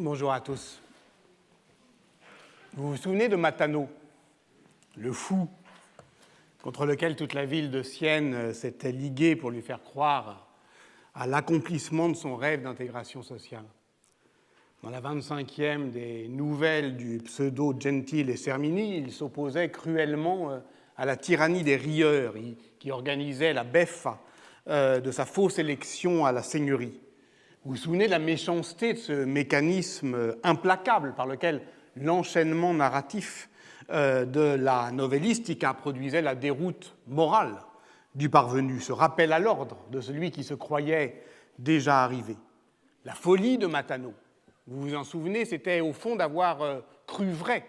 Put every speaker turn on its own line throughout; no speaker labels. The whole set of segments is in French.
Bonjour à tous. Vous vous souvenez de Matano, le fou, contre lequel toute la ville de Sienne s'était liguée pour lui faire croire à l'accomplissement de son rêve d'intégration sociale. Dans la 25e des nouvelles du pseudo Gentile et Sermini, il s'opposait cruellement à la tyrannie des rieurs qui organisait la beffa de sa fausse élection à la seigneurie. Vous vous souvenez de la méchanceté de ce mécanisme implacable par lequel l'enchaînement narratif de la novellistica produisait la déroute morale du parvenu, ce rappel à l'ordre de celui qui se croyait déjà arrivé. La folie de Matano, vous vous en souvenez, c'était au fond d'avoir cru vrai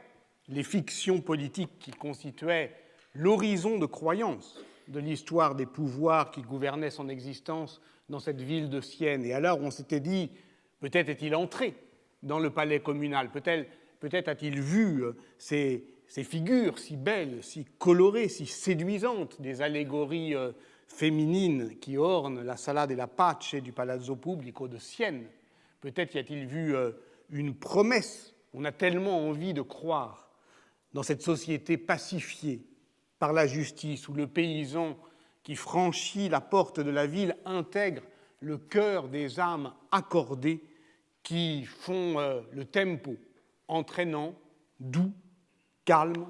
les fictions politiques qui constituaient l'horizon de croyance de l'histoire des pouvoirs qui gouvernaient son existence dans cette ville de Sienne. Et alors on s'était dit, peut-être est-il entré dans le palais communal, peut-être a-t-il vu ces figures si belles, si colorées, si séduisantes, des allégories féminines qui ornent la Sala della Pace du Palazzo Pubblico de Sienne. Peut-être y a-t-il vu une promesse. On a tellement envie de croire dans cette société pacifiée par la justice, où le paysan qui franchit la porte de la ville intègre le cœur des âmes accordées qui font le tempo entraînant, doux, calme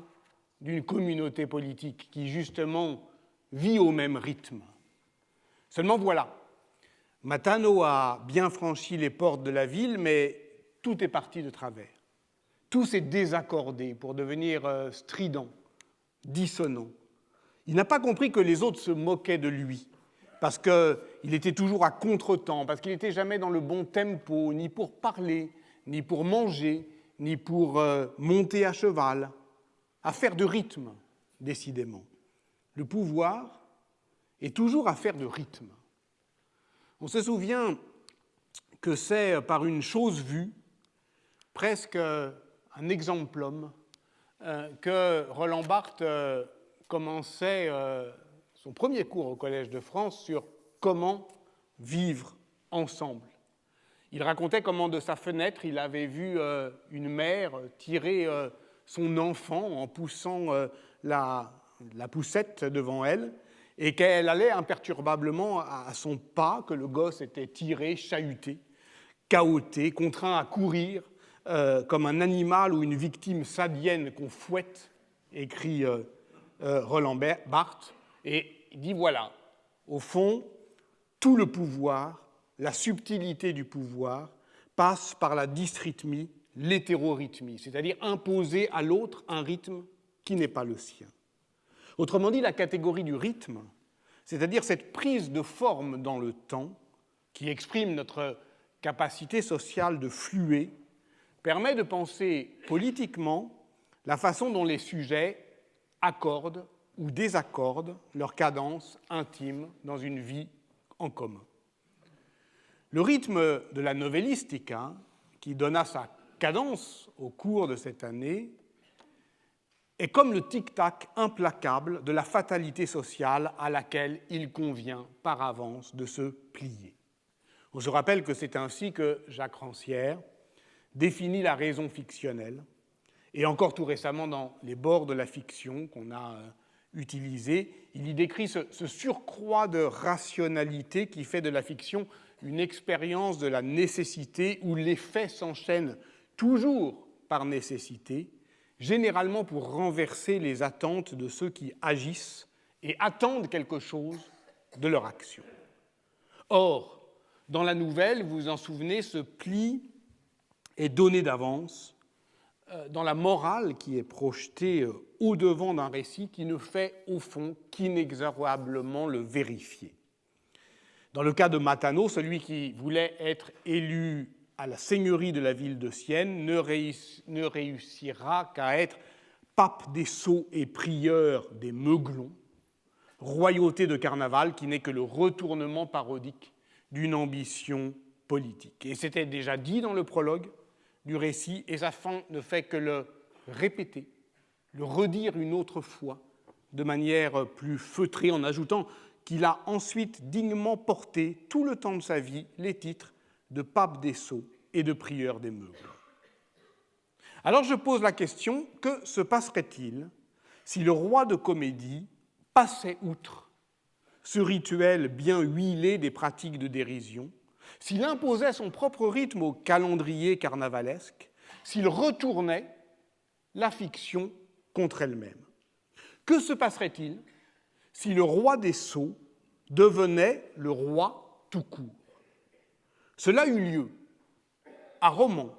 d'une communauté politique qui justement vit au même rythme. Seulement voilà, Matano a bien franchi les portes de la ville, mais tout est parti de travers. Tout s'est désaccordé pour devenir strident, dissonant. Il n'a pas compris que les autres se moquaient de lui, parce qu'il était toujours à contretemps, parce qu'il n'était jamais dans le bon tempo, ni pour parler, ni pour manger, ni pour monter à cheval, affaire de rythme, décidément. Le pouvoir est toujours affaire de rythme. On se souvient que c'est par une chose vue, presque un exemplum, que Roland Barthes commençait son premier cours au Collège de France sur comment vivre ensemble. Il racontait comment de sa fenêtre, il avait vu une mère tirer son enfant en poussant la poussette devant elle et qu'elle allait imperturbablement à son pas, que le gosse était tiré, chahuté, cahoté, contraint à courir comme un animal ou une victime sadienne qu'on fouette, écrit Roland Barthes. Et il dit voilà, au fond, tout le pouvoir, la subtilité du pouvoir, passe par la dysrythmie, l'hétérorythmie, c'est-à-dire imposer à l'autre un rythme qui n'est pas le sien. Autrement dit, la catégorie du rythme, c'est-à-dire cette prise de forme dans le temps qui exprime notre capacité sociale de fluer, permet de penser politiquement la façon dont les sujets accordent ou désaccordent leur cadence intime dans une vie en commun. Le rythme de la novellistica, qui donna sa cadence au cours de cette année, est comme le tic-tac implacable de la fatalité sociale à laquelle il convient par avance de se plier. On se rappelle que c'est ainsi que Jacques Rancière définit la raison fictionnelle, et encore tout récemment dans Les bords de la fiction qu'on a utilisé, il y décrit ce surcroît de rationalité qui fait de la fiction une expérience de la nécessité où les faits s'enchaînent toujours par nécessité, généralement pour renverser les attentes de ceux qui agissent et attendent quelque chose de leur action. Or, dans la nouvelle, vous vous en souvenez, ce pli est donné d'avance dans la morale qui est projetée au-devant d'un récit qui ne fait, au fond, qu'inexorablement le vérifier. Dans le cas de Matano, celui qui voulait être élu à la seigneurie de la ville de Sienne ne réussira qu'à être pape des sots et prieur des meuglons, royauté de carnaval qui n'est que le retournement parodique d'une ambition politique. Et c'était déjà dit dans le prologue du récit, et sa fin ne fait que le répéter, le redire une autre fois, de manière plus feutrée, en ajoutant qu'il a ensuite dignement porté tout le temps de sa vie les titres de pape des sots et de prieur des meubles. Alors je pose la question, que se passerait-il si le roi de comédie passait outre ce rituel bien huilé des pratiques de dérision, s'il imposait son propre rythme au calendrier carnavalesque, s'il retournait la fiction contre elle-même? Que se passerait-il si le roi des sots devenait le roi tout court? Cela eut lieu à Romans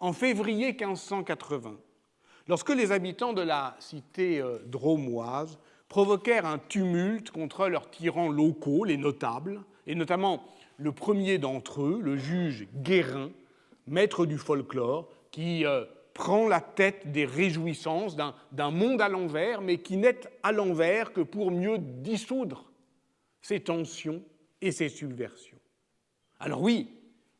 en février 1580, lorsque les habitants de la cité dromoise provoquèrent un tumulte contre leurs tyrans locaux, les notables, et notamment le premier d'entre eux, le juge Guérin, maître du folklore, qui prend la tête des réjouissances d'un monde à l'envers, mais qui n'est à l'envers que pour mieux dissoudre ses tensions et ses subversions. Alors oui,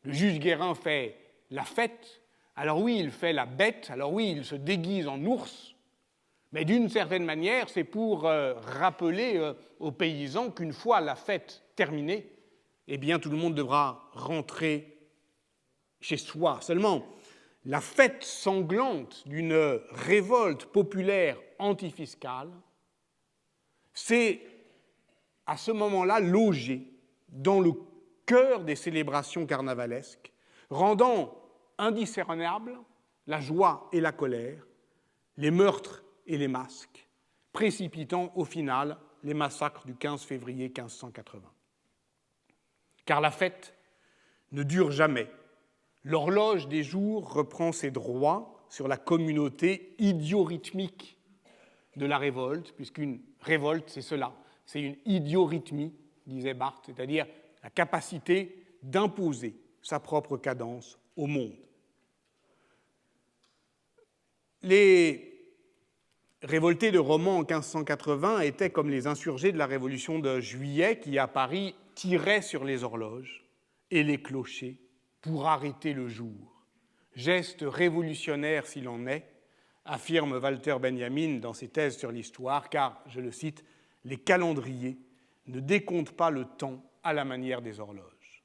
le juge Guérin fait la fête, alors oui, il fait la bête, alors oui, il se déguise en ours, mais d'une certaine manière, c'est pour rappeler aux paysans qu'une fois la fête terminée, eh bien, tout le monde devra rentrer chez soi. Seulement, la fête sanglante d'une révolte populaire antifiscale s'est à ce moment-là logée dans le cœur des célébrations carnavalesques, rendant indiscernables la joie et la colère, les meurtres et les masques, précipitant au final les massacres du 15 février 1580. Car la fête ne dure jamais. L'horloge des jours reprend ses droits sur la communauté idiorhythmique de la révolte, puisqu'une révolte, c'est cela, c'est une idiorhythmie, disait Barthes, c'est-à-dire la capacité d'imposer sa propre cadence au monde. Les révoltés de Romans en 1580 étaient comme les insurgés de la Révolution de Juillet qui, à Paris, tiraient sur les horloges et les clochers pour arrêter le jour. Geste révolutionnaire s'il en est, affirme Walter Benjamin dans ses thèses sur l'histoire, car, je le cite, « les calendriers ne décomptent pas le temps à la manière des horloges ».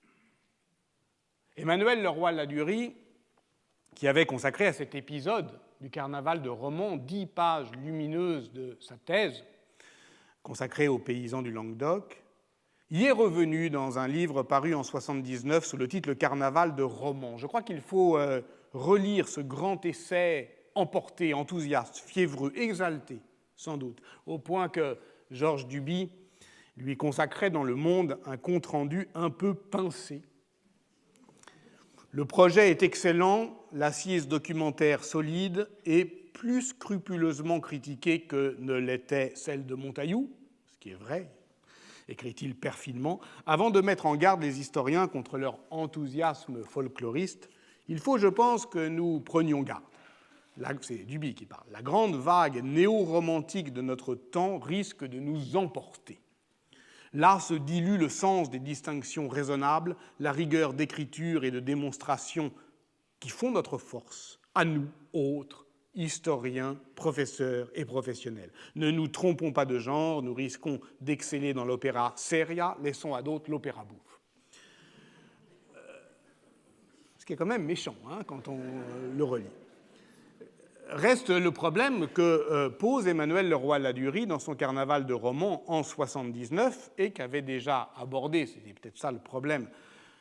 Emmanuel Leroy-Ladurie, qui avait consacré à cet épisode du carnaval de Romans 10 pages lumineuses de sa thèse, consacrée aux paysans du Languedoc, y est revenu dans un livre paru en 1979 sous le titre « Le carnaval de Romans ». Je crois qu'il faut relire ce grand essai emporté, enthousiaste, fiévreux, exalté, sans doute, au point que Georges Duby lui consacrait dans Le Monde un compte-rendu un peu pincé. Le projet est excellent, l'assise documentaire solide et plus scrupuleusement critiquée que ne l'était celle de Montaillou, ce qui est vrai, écrit-il perfidement. Avant de mettre en garde les historiens contre leur enthousiasme folkloriste, il faut, je pense, que nous prenions garde. C'est Duby qui parle. La grande vague néo-romantique de notre temps risque de nous emporter. Là se dilue le sens des distinctions raisonnables, la rigueur d'écriture et de démonstration qui font notre force, à nous, autres, historiens, professeurs et professionnels. Ne nous trompons pas de genre, nous risquons d'exceller dans l'opéra seria, laissons à d'autres l'opéra bouffe. Ce qui est quand même méchant quand on le relit. Reste le problème que pose Emmanuel Leroy-Ladurie dans son Carnaval de Romans en 1979 et qu'avait déjà abordé, c'était peut-être ça le problème,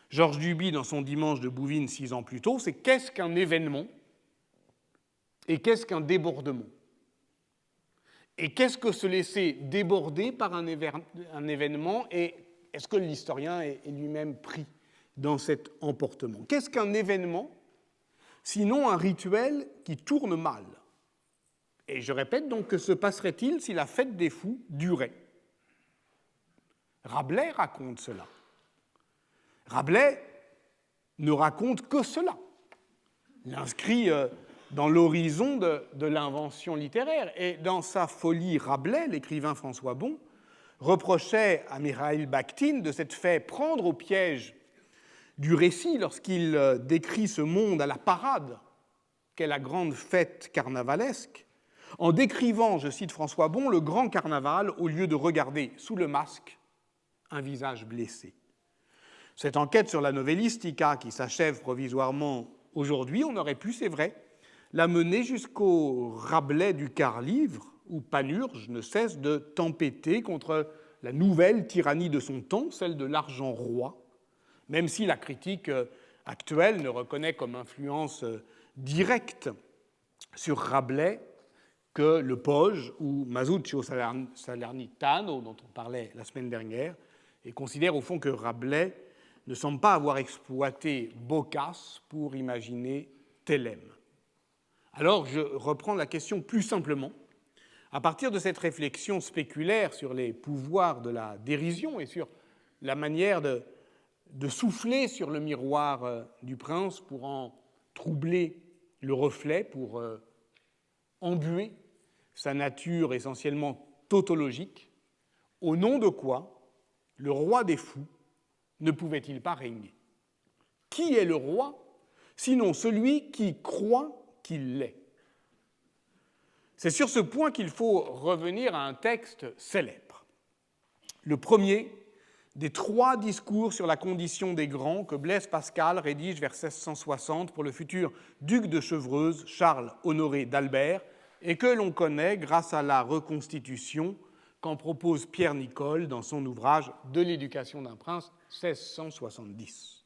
Georges Duby dans son Dimanche de Bouvines 6 ans plus tôt, c'est qu'est-ce qu'un événement et qu'est-ce qu'un débordement? Et qu'est-ce que se laisser déborder par un événement et est-ce que l'historien est lui-même pris dans cet emportement? Qu'est-ce qu'un événement sinon un rituel qui tourne mal? Et je répète donc, que se passerait-il si la fête des fous durait? Rabelais raconte cela. Rabelais ne raconte que cela. L'inscrit dans l'horizon de l'invention littéraire. Et dans sa folie, Rabelais, l'écrivain François Bon, reprochait à Mikhaïl Bakhtin de s'être fait prendre au piège du récit lorsqu'il décrit ce monde à la parade qu'est la grande fête carnavalesque, en décrivant, je cite François Bon, le grand carnaval au lieu de regarder sous le masque un visage blessé. Cette enquête sur la novellistica qui s'achève provisoirement aujourd'hui, on aurait pu, c'est vrai, l'a mené jusqu'au Rabelais du quart-livre, où Panurge ne cesse de tempêter contre la nouvelle tyrannie de son temps, celle de l'argent roi, même si la critique actuelle ne reconnaît comme influence directe sur Rabelais que le Poge ou Masuccio Salernitano, dont on parlait la semaine dernière, et considère au fond que Rabelais ne semble pas avoir exploité Boccace pour imaginer Thélème. Alors je reprends la question plus simplement. À partir de cette réflexion spéculaire sur les pouvoirs de la dérision et sur la manière de souffler sur le miroir du prince pour en troubler le reflet, pour embuer sa nature essentiellement tautologique, au nom de quoi le roi des fous ne pouvait-il pas régner? Qui est le roi, sinon celui qui croit qu'il l'est? C'est sur ce point qu'il faut revenir à un texte célèbre. Le premier des 3 discours sur la condition des grands que Blaise Pascal rédige vers 1660 pour le futur duc de Chevreuse, Charles Honoré d'Albert, et que l'on connaît grâce à la reconstitution qu'en propose Pierre Nicole dans son ouvrage « De l'éducation d'un prince » 1670.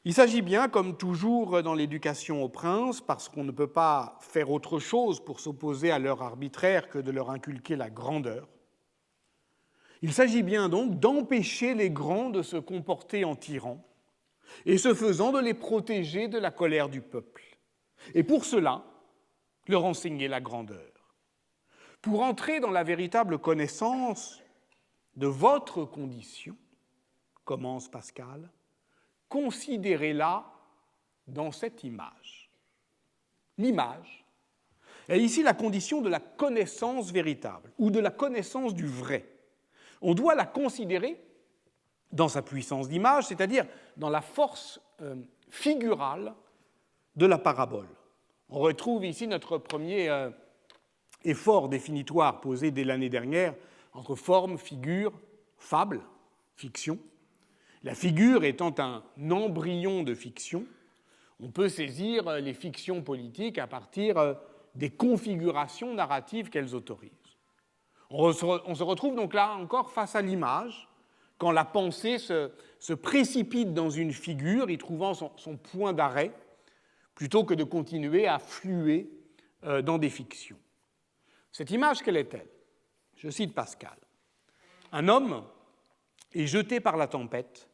Il s'agit bien, comme toujours dans l'éducation aux princes, parce qu'on ne peut pas faire autre chose pour s'opposer à leur arbitraire que de leur inculquer la grandeur, il s'agit bien donc d'empêcher les grands de se comporter en tyrans, et ce faisant de les protéger de la colère du peuple. Et pour cela, leur enseigner la grandeur. Pour entrer dans la véritable connaissance de votre condition, commence Pascal, considérez-la dans cette image. L'image est ici la condition de la connaissance véritable ou de la connaissance du vrai. On doit la considérer dans sa puissance d'image, c'est-à-dire dans la force figurale de la parabole. On retrouve ici notre premier effort définitoire posé dès l'année dernière entre forme, figure, fable, fiction. La figure étant un embryon de fiction, on peut saisir les fictions politiques à partir des configurations narratives qu'elles autorisent. On se retrouve donc là encore face à l'image, quand la pensée se précipite dans une figure, y trouvant son point d'arrêt, plutôt que de continuer à fluer dans des fictions. Cette image, quelle est-elle? Je cite Pascal. Un homme est jeté par la tempête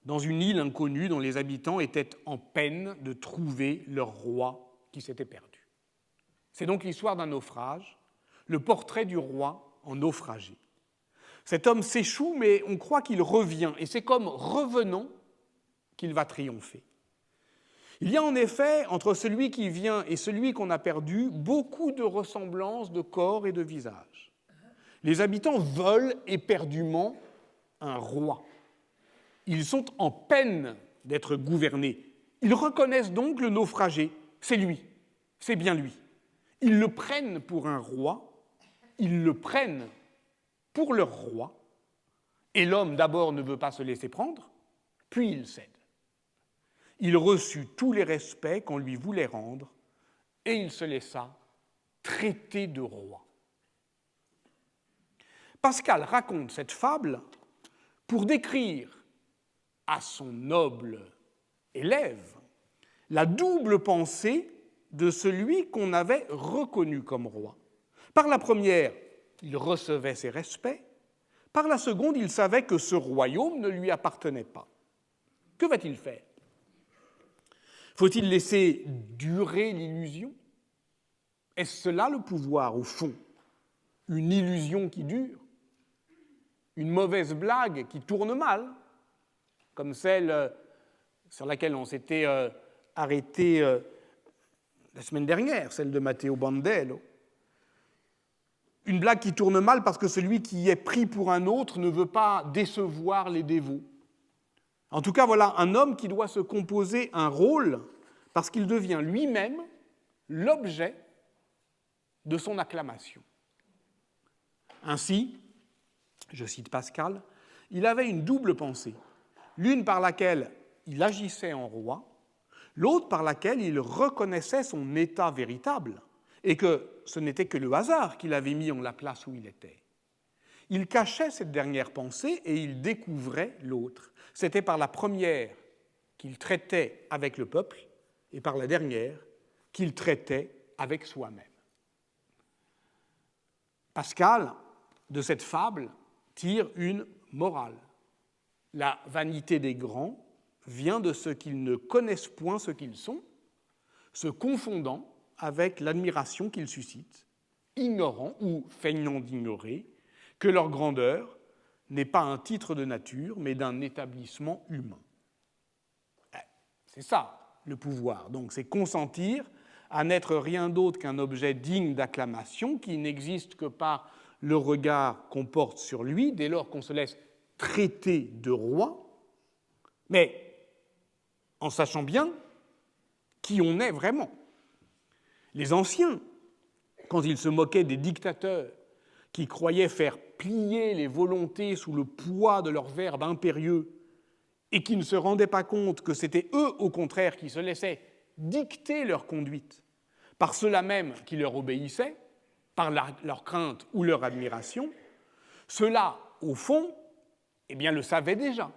dans une île inconnue dont les habitants étaient en peine de trouver leur roi qui s'était perdu. C'est donc l'histoire d'un naufrage, le portrait du roi en naufragé. Cet homme s'échoue, mais on croit qu'il revient, et c'est comme revenant qu'il va triompher. Il y a en effet, entre celui qui vient et celui qu'on a perdu, beaucoup de ressemblances de corps et de visage. Les habitants veulent éperdument un roi. Ils sont en peine d'être gouvernés. Ils reconnaissent donc le naufragé. C'est lui, c'est bien lui. Ils le prennent pour un roi, ils le prennent pour leur roi, et l'homme d'abord ne veut pas se laisser prendre, puis il cède. Il reçut tous les respects qu'on lui voulait rendre, et il se laissa traiter de roi. Pascal raconte cette fable pour décrire à son noble élève la double pensée de celui qu'on avait reconnu comme roi. Par la première, il recevait ses respects. Par la seconde, il savait que ce royaume ne lui appartenait pas. Que va-t-il faire? Faut-il laisser durer l'illusion? Est-ce cela le pouvoir, au fond? Une illusion qui dure? Une mauvaise blague qui tourne mal, comme celle sur laquelle on s'était arrêté la semaine dernière, celle de Matteo Bandello. Une blague qui tourne mal parce que celui qui est pris pour un autre ne veut pas décevoir les dévots. En tout cas, voilà un homme qui doit se composer un rôle parce qu'il devient lui-même l'objet de son acclamation. Ainsi, je cite Pascal, il avait une double pensée, l'une par laquelle il agissait en roi, l'autre par laquelle il reconnaissait son état véritable et que ce n'était que le hasard qui l'avait mis en la place où il était. Il cachait cette dernière pensée et il découvrait l'autre. C'était par la première qu'il traitait avec le peuple et par la dernière qu'il traitait avec soi-même. Pascal, de cette fable, tire une morale. La vanité des grands vient de ce qu'ils ne connaissent point ce qu'ils sont, se confondant avec l'admiration qu'ils suscitent, ignorant ou feignant d'ignorer que leur grandeur n'est pas un titre de nature, mais d'un établissement humain. C'est ça, le pouvoir. Donc, c'est consentir à n'être rien d'autre qu'un objet digne d'acclamation qui n'existe que par le regard qu'on porte sur lui, dès lors qu'on se laisse traiter de roi, mais en sachant bien qui on est vraiment. Les anciens, quand ils se moquaient des dictateurs qui croyaient faire plier les volontés sous le poids de leur verbe impérieux et qui ne se rendaient pas compte que c'était eux, au contraire, qui se laissaient dicter leur conduite par ceux-là même qui leur obéissaient, par leur crainte ou leur admiration, ceux-là, au fond, eh bien, le savaient déjà.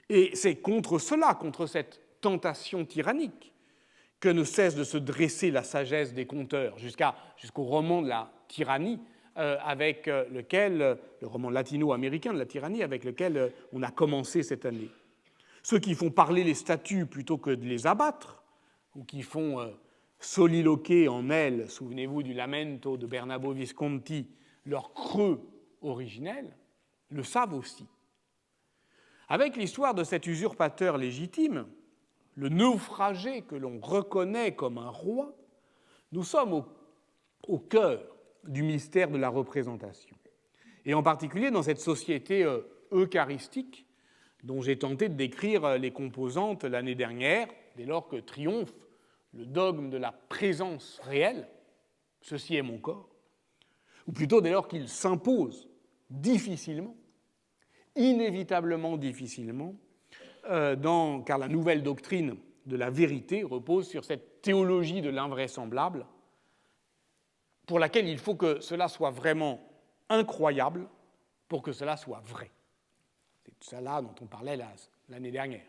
Et c'est contre cela, contre cette tentation tyrannique, que ne cesse de se dresser la sagesse des conteurs, jusqu'au roman de la tyrannie, avec lequel, le roman latino-américain de la tyrannie, avec lequel on a commencé cette année. Ceux qui font parler les statues plutôt que de les abattre, ou qui font soliloquer en elles, souvenez-vous du Lamento de Bernabo Visconti, leur creux originel, le savent aussi. Avec l'histoire de cet usurpateur légitime, le naufragé que l'on reconnaît comme un roi, nous sommes au cœur du mystère de la représentation. Et en particulier dans cette société eucharistique dont j'ai tenté de décrire les composantes l'année dernière, dès lors que triomphe le dogme de la présence réelle, ceci est mon corps, ou plutôt dès lors qu'il s'impose difficilement, inévitablement difficilement, car la nouvelle doctrine de la vérité repose sur cette théologie de l'invraisemblable, pour laquelle il faut que cela soit vraiment incroyable pour que cela soit vrai. C'est cela dont on parlait l'année dernière.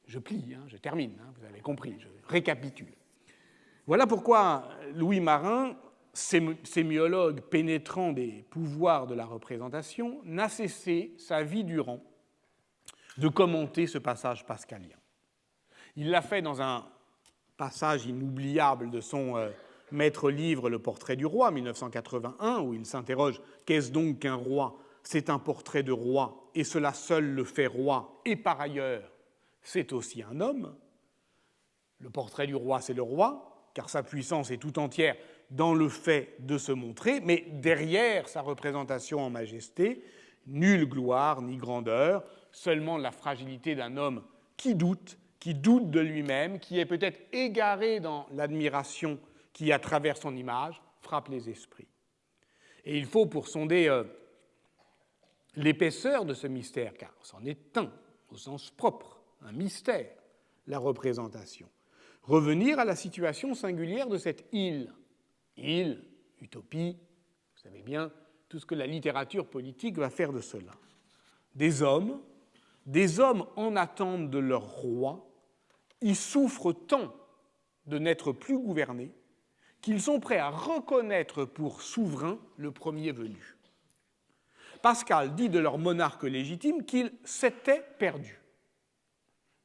Je plie, je termine, vous avez compris, je récapitule. Voilà pourquoi Louis Marin, sémiologue pénétrant des pouvoirs de la représentation, n'a cessé, sa vie durant, de commenter ce passage pascalien. Il l'a fait dans un passage inoubliable de son maître-livre Le Portrait du roi, 1981, où il s'interroge « Qu'est-ce donc qu'un roi ? C'est un portrait de roi, et cela seul le fait roi, et par ailleurs, c'est aussi un homme. » Le portrait du roi, c'est le roi, car sa puissance est tout entière dans le fait de se montrer, mais derrière sa représentation en majesté, nulle gloire ni grandeur, seulement la fragilité d'un homme qui doute de lui-même, qui est peut-être égaré dans l'admiration qui, à travers son image, frappe les esprits. Et il faut, pour sonder l'épaisseur de ce mystère, car c'en est un, au sens propre, un mystère, la représentation, revenir à la situation singulière de cette île, utopie, vous savez bien, tout ce que la littérature politique va faire de cela. Des hommes en attente de leur roi, ils souffrent tant de n'être plus gouvernés qu'ils sont prêts à reconnaître pour souverain le premier venu. Pascal dit de leur monarque légitime qu'il s'était perdu.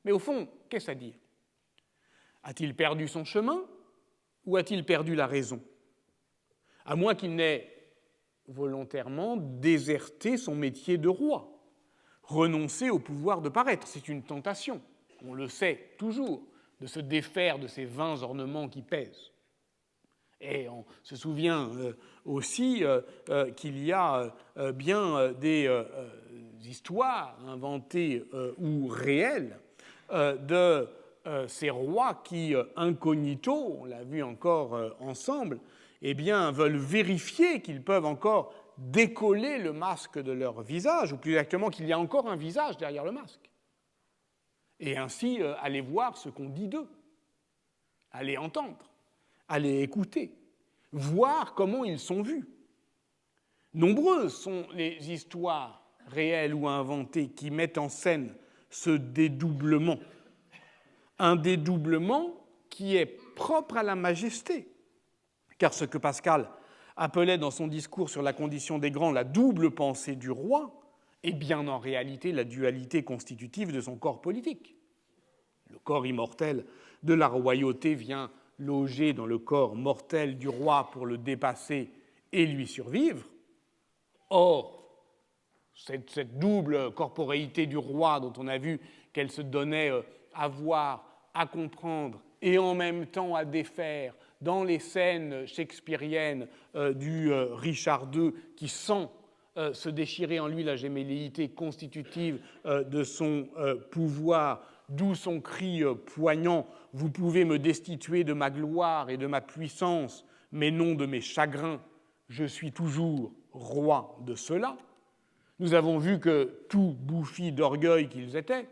Mais au fond, qu'est-ce à dire ? A-t-il perdu son chemin ou a-t-il perdu la raison ? À moins qu'il n'ait volontairement déserté son métier de roi, renoncé au pouvoir de paraître. C'est une tentation, on le sait toujours, de se défaire de ces vains ornements qui pèsent. Et on se souvient aussi qu'il y a bien des histoires inventées ou réelles de ces rois qui, incognito, on l'a vu encore ensemble, eh bien, veulent vérifier qu'ils peuvent encore décoller le masque de leur visage, ou plus exactement qu'il y a encore un visage derrière le masque. et ainsi aller voir ce qu'on dit d'eux, aller entendre, aller écouter, voir comment ils sont vus. Nombreuses sont les histoires réelles ou inventées qui mettent en scène ce dédoublement. Un dédoublement qui est propre à la majesté, car ce que Pascal appelait dans son discours sur la condition des grands la double pensée du roi est bien en réalité la dualité constitutive de son corps politique. Le corps immortel de la royauté vient loger dans le corps mortel du roi pour le dépasser et lui survivre. Or, cette double corporéité du roi dont on a vu qu'elle se donnait à voir, à comprendre et en même temps à défaire dans les scènes shakespeariennes du Richard II qui sent se déchirer en lui la gémelléité constitutive de son pouvoir, d'où son cri poignant « Vous pouvez me destituer de ma gloire et de ma puissance, mais non de mes chagrins, je suis toujours roi de cela ». Nous avons vu que, tout bouffis d'orgueil qu'ils étaient,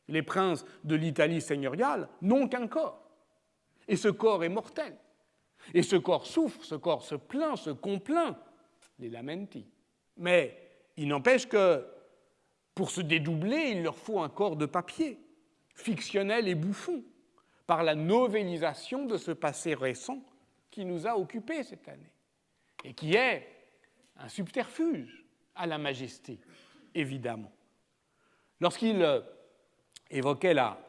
les princes de l'Italie seigneuriale n'ont qu'un corps. Et ce corps est mortel. Et ce corps souffre, ce corps se plaint, se complaint, les lamenti. Mais il n'empêche que, pour se dédoubler, il leur faut un corps de papier, fictionnel et bouffon, par la novélisation de ce passé récent qui nous a occupés cette année, et qui est un subterfuge à la majesté, évidemment. Lorsqu'il évoquait la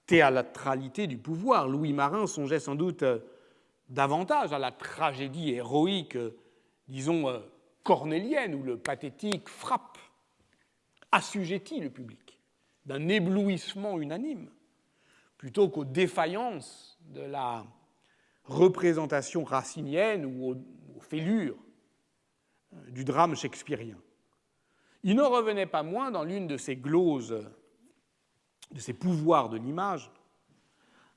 théâtralité du pouvoir, Louis Marin songeait sans doute davantage à la tragédie héroïque, disons, cornélienne, où le pathétique frappe, assujettit le public d'un éblouissement unanime, plutôt qu'aux défaillances de la représentation racinienne ou aux fêlures du drame shakespearien. Il n'en revenait pas moins dans l'une de ces gloses, de ces pouvoirs de l'image,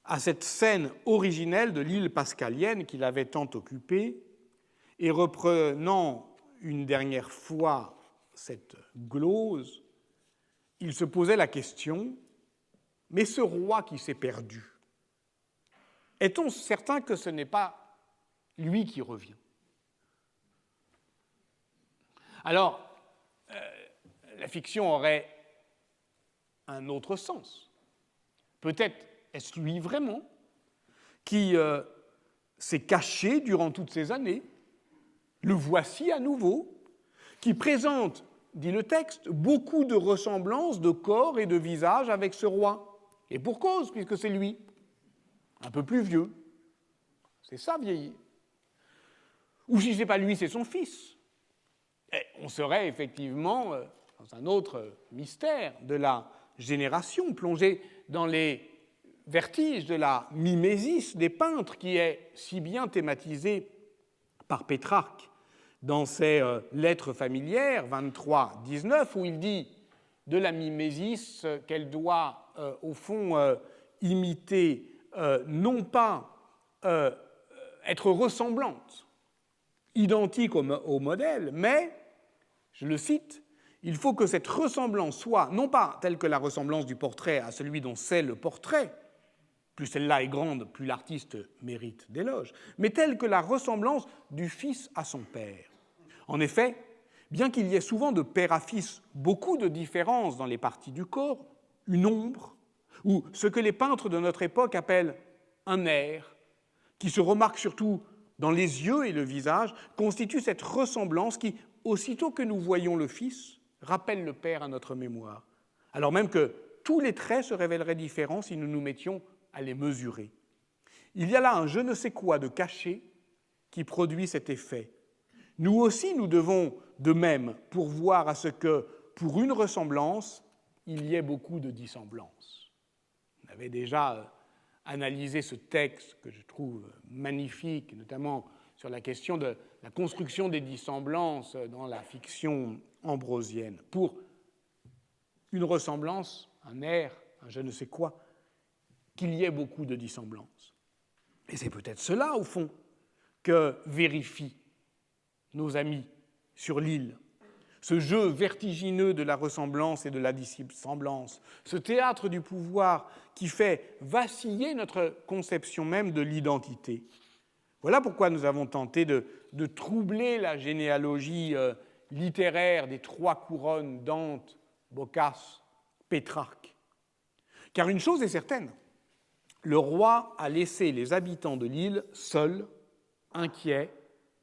à cette scène originelle de l'île pascalienne qu'il avait tant occupée, et reprenant une dernière fois cette glose, il se posait la question, mais ce roi qui s'est perdu, est-on certain que ce n'est pas lui qui revient ? Alors, la fiction aurait un autre sens. Peut-être est-ce lui vraiment qui s'est caché durant toutes ces années, le voici à nouveau, qui présente, dit le texte, beaucoup de ressemblances de corps et de visage avec ce roi. Et pour cause, puisque c'est lui, un peu plus vieux. C'est ça, vieillir. Ou si ce n'est pas lui, c'est son fils. Et on serait effectivement dans un autre mystère de la génération, plongé dans les vertiges de la mimésis des peintres, qui est si bien thématisé par Pétrarque dans ses lettres familières 23-19, où il dit de la mimésis qu'elle doit, au fond, imiter, non pas être ressemblante, identique au modèle, mais, je le cite, il faut que cette ressemblance soit, non pas telle que la ressemblance du portrait à celui dont c'est le portrait, plus celle-là est grande, plus l'artiste mérite d'éloge, mais telle que la ressemblance du fils à son père. En effet, bien qu'il y ait souvent de père à fils beaucoup de différences dans les parties du corps, une ombre, ou ce que les peintres de notre époque appellent un air, qui se remarque surtout dans les yeux et le visage, constitue cette ressemblance qui, aussitôt que nous voyons le fils, rappelle le père à notre mémoire, alors même que tous les traits se révéleraient différents si nous nous mettions à les mesurer. Il y a là un je ne sais quoi de caché qui produit cet effet. Nous aussi, nous devons de même pourvoir à ce que, pour une ressemblance, il y ait beaucoup de dissemblances. On avait déjà analysé ce texte que je trouve magnifique, notamment sur la question de la construction des dissemblances dans la fiction ambrosienne. Pour une ressemblance, un air, un je ne sais quoi, qu'il y ait beaucoup de dissemblances. Et c'est peut-être cela, au fond, que vérifient nos amis sur l'île. ce jeu vertigineux de la ressemblance et de la dissemblance, ce théâtre du pouvoir qui fait vaciller notre conception même de l'identité. Voilà pourquoi nous avons tenté de troubler la généalogie littéraire des trois couronnes, Dante, Boccace, Pétrarque. Car une chose est certaine, le roi a laissé les habitants de l'île seuls, inquiets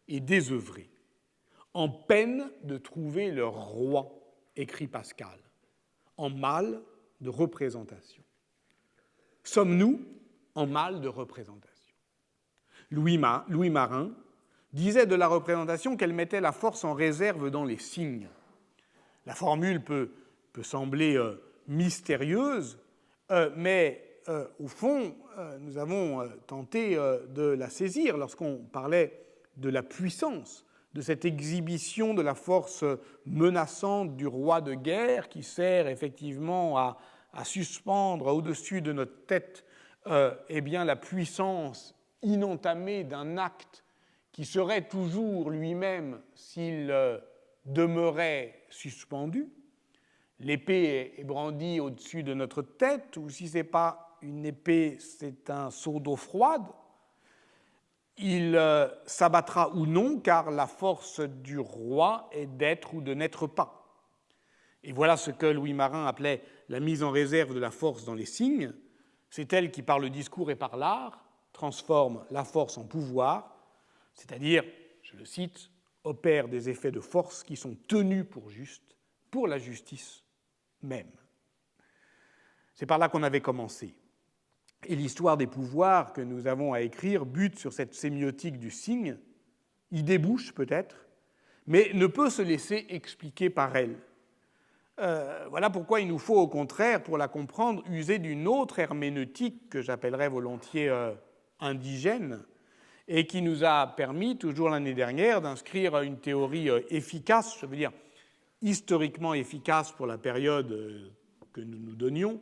et désœuvrés, en peine de trouver leur roi, écrit Pascal, en mal de représentation. Sommes-nous en mal de représentation? Louis Marin disait de la représentation qu'elle mettait la force en réserve dans les signes. La formule peut sembler mystérieuse, mais au fond, nous avons tenté de la saisir lorsqu'on parlait de la puissance, de cette exhibition de la force menaçante du roi de guerre qui sert effectivement à suspendre au-dessus de notre tête eh bien, la puissance inentamée d'un acte qui serait toujours lui-même s'il demeurait suspendu. L'épée est brandie au-dessus de notre tête, ou si ce n'est pas une épée, c'est un seau d'eau froide. Il s'abattra ou non, car la force du roi est d'être ou de n'être pas. Et voilà ce que Louis Marin appelait la mise en réserve de la force dans les signes. C'est elle qui, par le discours et par l'art, transforme la force en pouvoir, c'est-à-dire, je le cite, opère des effets de force qui sont tenus pour justes, pour la justice même. C'est par là qu'on avait commencé. Et l'histoire des pouvoirs que nous avons à écrire bute sur cette sémiotique du signe, y débouche peut-être, mais ne peut se laisser expliquer par elle. Voilà pourquoi il nous faut au contraire, pour la comprendre, user d'une autre herméneutique que j'appellerais volontiers indigène, et qui nous a permis, toujours l'année dernière, d'inscrire une théorie efficace, je veux dire historiquement efficace pour la période que nous nous donnions,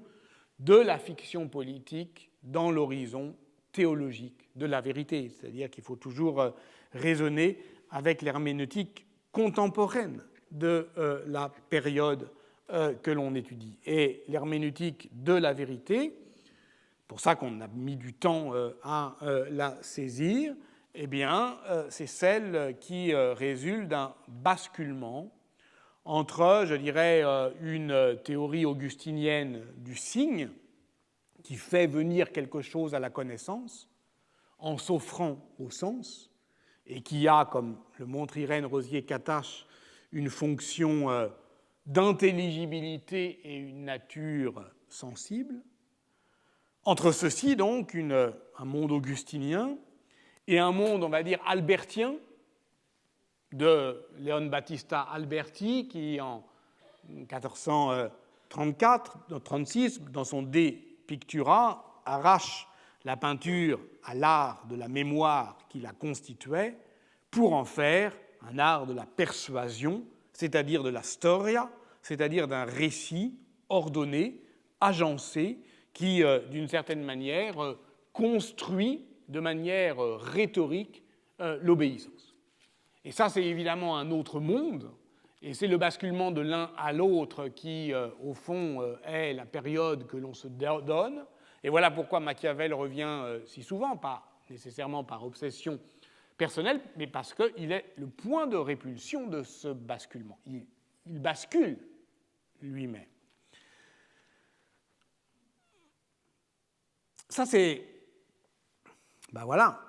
de la fiction politique dans l'horizon théologique de la vérité. C'est-à-dire qu'il faut toujours raisonner avec l'herméneutique contemporaine de la période que l'on étudie. Et l'herméneutique de la vérité, pour ça qu'on a mis du temps à la saisir, eh bien, c'est celle qui résulte d'un basculement entre, je dirais, une théorie augustinienne du signe, qui fait venir quelque chose à la connaissance, en s'offrant au sens, et qui a, comme le montre Irène Rosier-Catache, une fonction d'intelligibilité et une nature sensible. Entre ceci, donc, un monde augustinien et un monde, on va dire, albertien, de Leon Battista Alberti, qui, en 1436, dans son De Pictura, arrache la peinture à l'art de la mémoire qui la constituait pour en faire un art de la persuasion, c'est-à-dire de la storia, c'est-à-dire d'un récit ordonné, agencé, qui, d'une certaine manière, construit de manière rhétorique l'obéissance. Et ça, c'est évidemment un autre monde, et c'est le basculement de l'un à l'autre qui, au fond, est la période que l'on se donne. Et voilà pourquoi Machiavel revient si souvent, pas nécessairement par obsession personnelle, mais parce qu'il est le point de répulsion de ce basculement. Il bascule lui-même. Ça, c'est, voilà,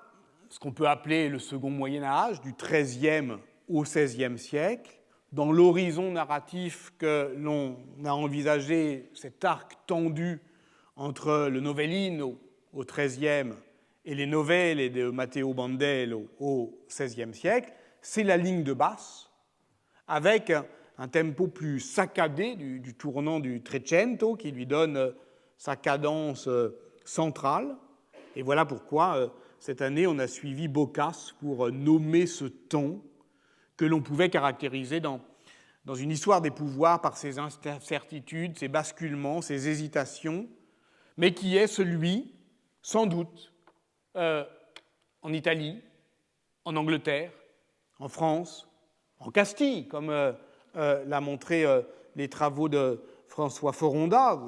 ce qu'on peut appeler le second Moyen-Âge, du XIIIe au XVIe siècle. Dans l'horizon narratif que l'on a envisagé, cet arc tendu entre le Novellino au XIIIe et les novelles de Matteo Bandello au XVIe siècle, c'est la ligne de basse, avec un tempo plus saccadé du tournant du Trecento qui lui donne sa cadence centrale. Et voilà pourquoi, cette année, on a suivi Boccace pour nommer ce ton que l'on pouvait caractériser dans une histoire des pouvoirs par ses incertitudes, ses basculements, ses hésitations, mais qui est celui, sans doute, en Italie, en Angleterre, en France, en Castille, comme l'a montré les travaux de François Foronda,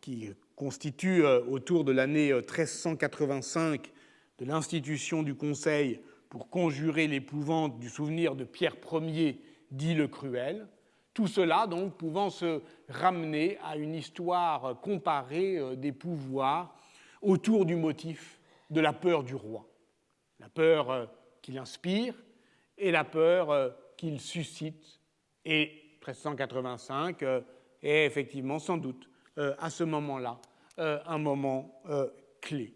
qui constituent autour de l'année 1385 de l'institution du Conseil pour conjurer l'épouvante du souvenir de Pierre Ier, dit le Cruel. Tout cela, donc, pouvant se ramener à une histoire comparée des pouvoirs autour du motif de la peur du roi. La peur qu'il inspire et la peur qu'il suscite. Et 1385 est effectivement, sans doute, à ce moment-là, un moment clé.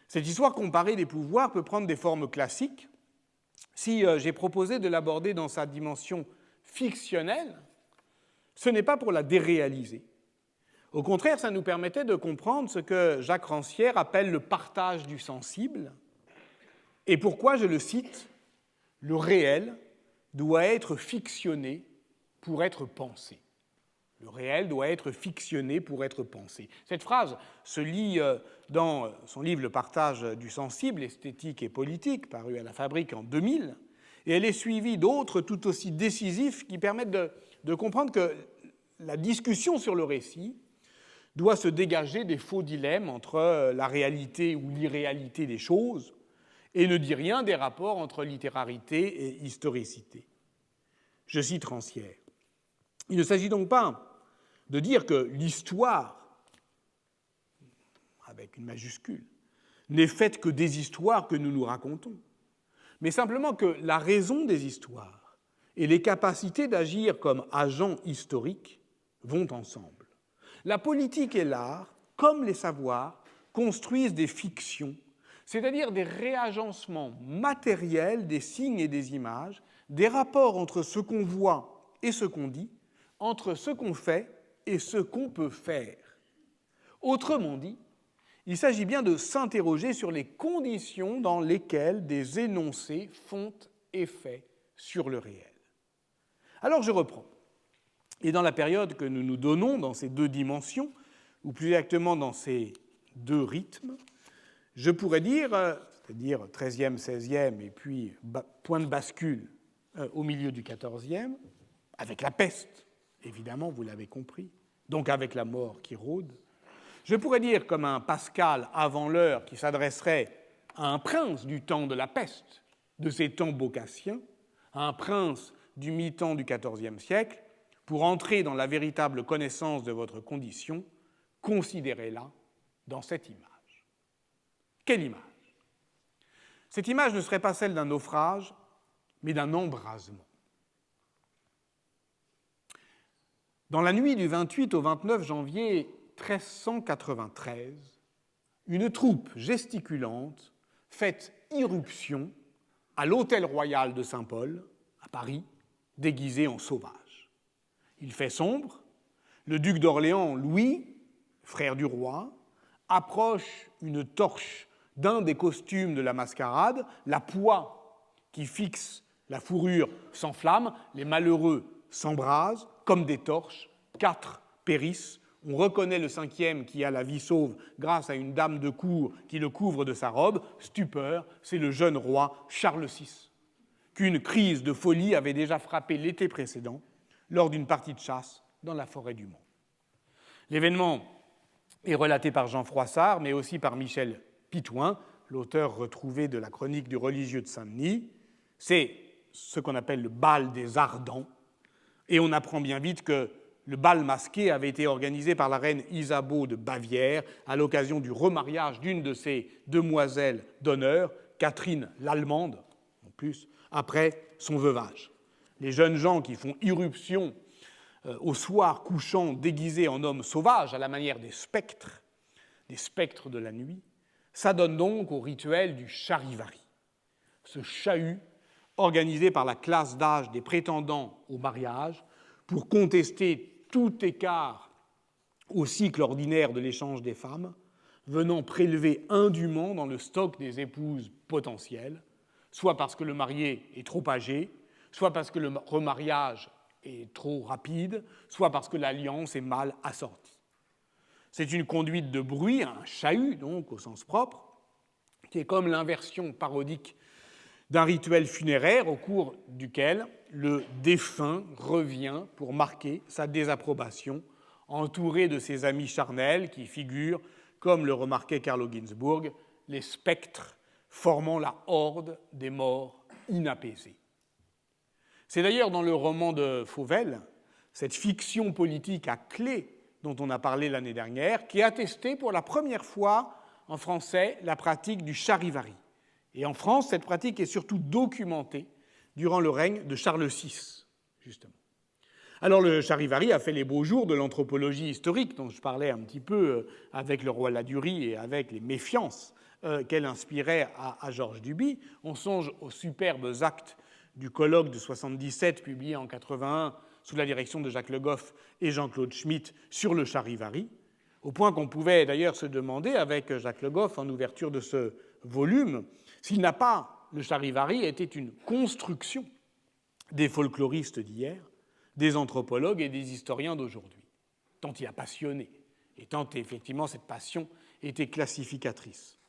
Cette histoire comparée des pouvoirs peut prendre des formes classiques. Si j'ai proposé de l'aborder dans sa dimension fictionnelle, ce n'est pas pour la déréaliser. Au contraire, ça nous permettait de comprendre ce que Jacques Rancière appelle le partage du sensible, et pourquoi, je le cite, le réel doit être fictionné pour être pensé. Le réel doit être fictionné pour être pensé. Cette phrase se lit dans son livre « Le partage du sensible, esthétique et politique », paru à la Fabrique en 2000, et elle est suivie d'autres tout aussi décisifs qui permettent de comprendre que la discussion sur le récit doit se dégager des faux dilemmes entre la réalité ou l'irréalité des choses et ne dit rien des rapports entre littérarité et historicité. Je cite Rancière. Il ne s'agit donc pas de dire que l'histoire, avec une majuscule, n'est faite que des histoires que nous nous racontons, mais simplement que la raison des histoires et les capacités d'agir comme agents historiques vont ensemble. La politique et l'art, comme les savoirs, construisent des fictions, c'est-à-dire des réagencements matériels des signes et des images, des rapports entre ce qu'on voit et ce qu'on dit, entre ce qu'on fait et ce qu'on peut faire. Autrement dit, il s'agit bien de s'interroger sur les conditions dans lesquelles des énoncés font effet sur le réel. Alors je reprends. Et dans la période que nous nous donnons dans ces deux dimensions, ou plus exactement dans ces deux rythmes, je pourrais dire, c'est-à-dire 13e, 16e, et puis point de bascule au milieu du 14e, avec la peste, évidemment, vous l'avez compris, donc avec la mort qui rôde, je pourrais dire comme un Pascal avant l'heure qui s'adresserait à un prince du temps de la peste, de ces temps bocassiens, à un prince du mi-temps du XIVe siècle, pour entrer dans la véritable connaissance de votre condition, considérez-la dans cette image. Quelle image ? Cette image ne serait pas celle d'un naufrage, mais d'un embrasement. Dans la nuit du 28 au 29 janvier 1393, une troupe gesticulante fait irruption à l'hôtel royal de Saint-Paul, à Paris, déguisé en sauvage. Il fait sombre, le duc d'Orléans, Louis, frère du roi, approche une torche d'un des costumes de la mascarade, la poix qui fixe la fourrure s'enflamme, les malheureux s'embrasent comme des torches, 4 périssent, on reconnaît le 5e qui a la vie sauve grâce à une dame de cour qui le couvre de sa robe, stupeur, c'est le jeune roi Charles VI, qu'une crise de folie avait déjà frappé l'été précédent lors d'une partie de chasse dans la forêt du Mont. L'événement est relaté par Jean Froissart, mais aussi par Michel Pitouin, l'auteur retrouvé de la chronique du religieux de Saint-Denis. C'est ce qu'on appelle le bal des Ardents, et on apprend bien vite que le bal masqué avait été organisé par la reine Isabeau de Bavière à l'occasion du remariage d'une de ses demoiselles d'honneur, Catherine l'Allemande, en plus, après son veuvage. Les jeunes gens qui font irruption au soir couchant déguisés en hommes sauvages à la manière des spectres de la nuit, s'adonnent donc au rituel du charivari. Ce chahut organisé par la classe d'âge des prétendants au mariage pour contester tout écart au cycle ordinaire de l'échange des femmes, venant prélever indûment dans le stock des épouses potentielles, soit parce que le marié est trop âgé, soit parce que le remariage est trop rapide, soit parce que l'alliance est mal assortie. C'est une conduite de bruit, un chahut donc au sens propre, qui est comme l'inversion parodique d'un rituel funéraire au cours duquel le défunt revient pour marquer sa désapprobation, entouré de ses amis charnels qui figurent, comme le remarquait Carlo Ginzburg, les spectres formant la horde des morts inapaisés. C'est d'ailleurs dans le roman de Fauvel, cette fiction politique à clé dont on a parlé l'année dernière, qui a attesté pour la première fois en français la pratique du charivari. Et en France, cette pratique est surtout documentée durant le règne de Charles VI, justement. Alors le charivari a fait les beaux jours de l'anthropologie historique, dont je parlais un petit peu avec le roi Ladurie et avec les méfiances qu'elle inspirait à Georges Duby. On songe aux superbes actes du colloque de 77, publié en 81, sous la direction de Jacques Le Goff et Jean-Claude Schmitt, sur le charivari, au point qu'on pouvait d'ailleurs se demander, avec Jacques Le Goff en ouverture de ce volume, s'il n'a pas, le charivari, été une construction des folkloristes d'hier, des anthropologues et des historiens d'aujourd'hui, tant il a passionné, et tant effectivement cette passion était classificatrice.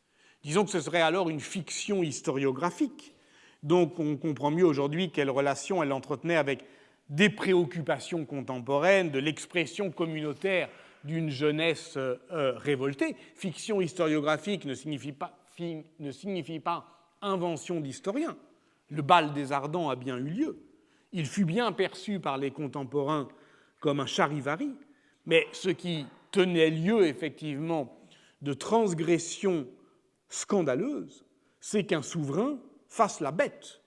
Disons que ce serait alors une fiction historiographique, donc on comprend mieux aujourd'hui quelle relation elle entretenait avec des préoccupations contemporaines, de l'expression communautaire d'une jeunesse révoltée. Fiction historiographique ne signifie pas invention d'historien. Le bal des Ardents a bien eu lieu. Il fut bien perçu par les contemporains comme un charivari, mais ce qui tenait lieu effectivement de transgression scandaleuse, c'est qu'un souverain fasse la bête,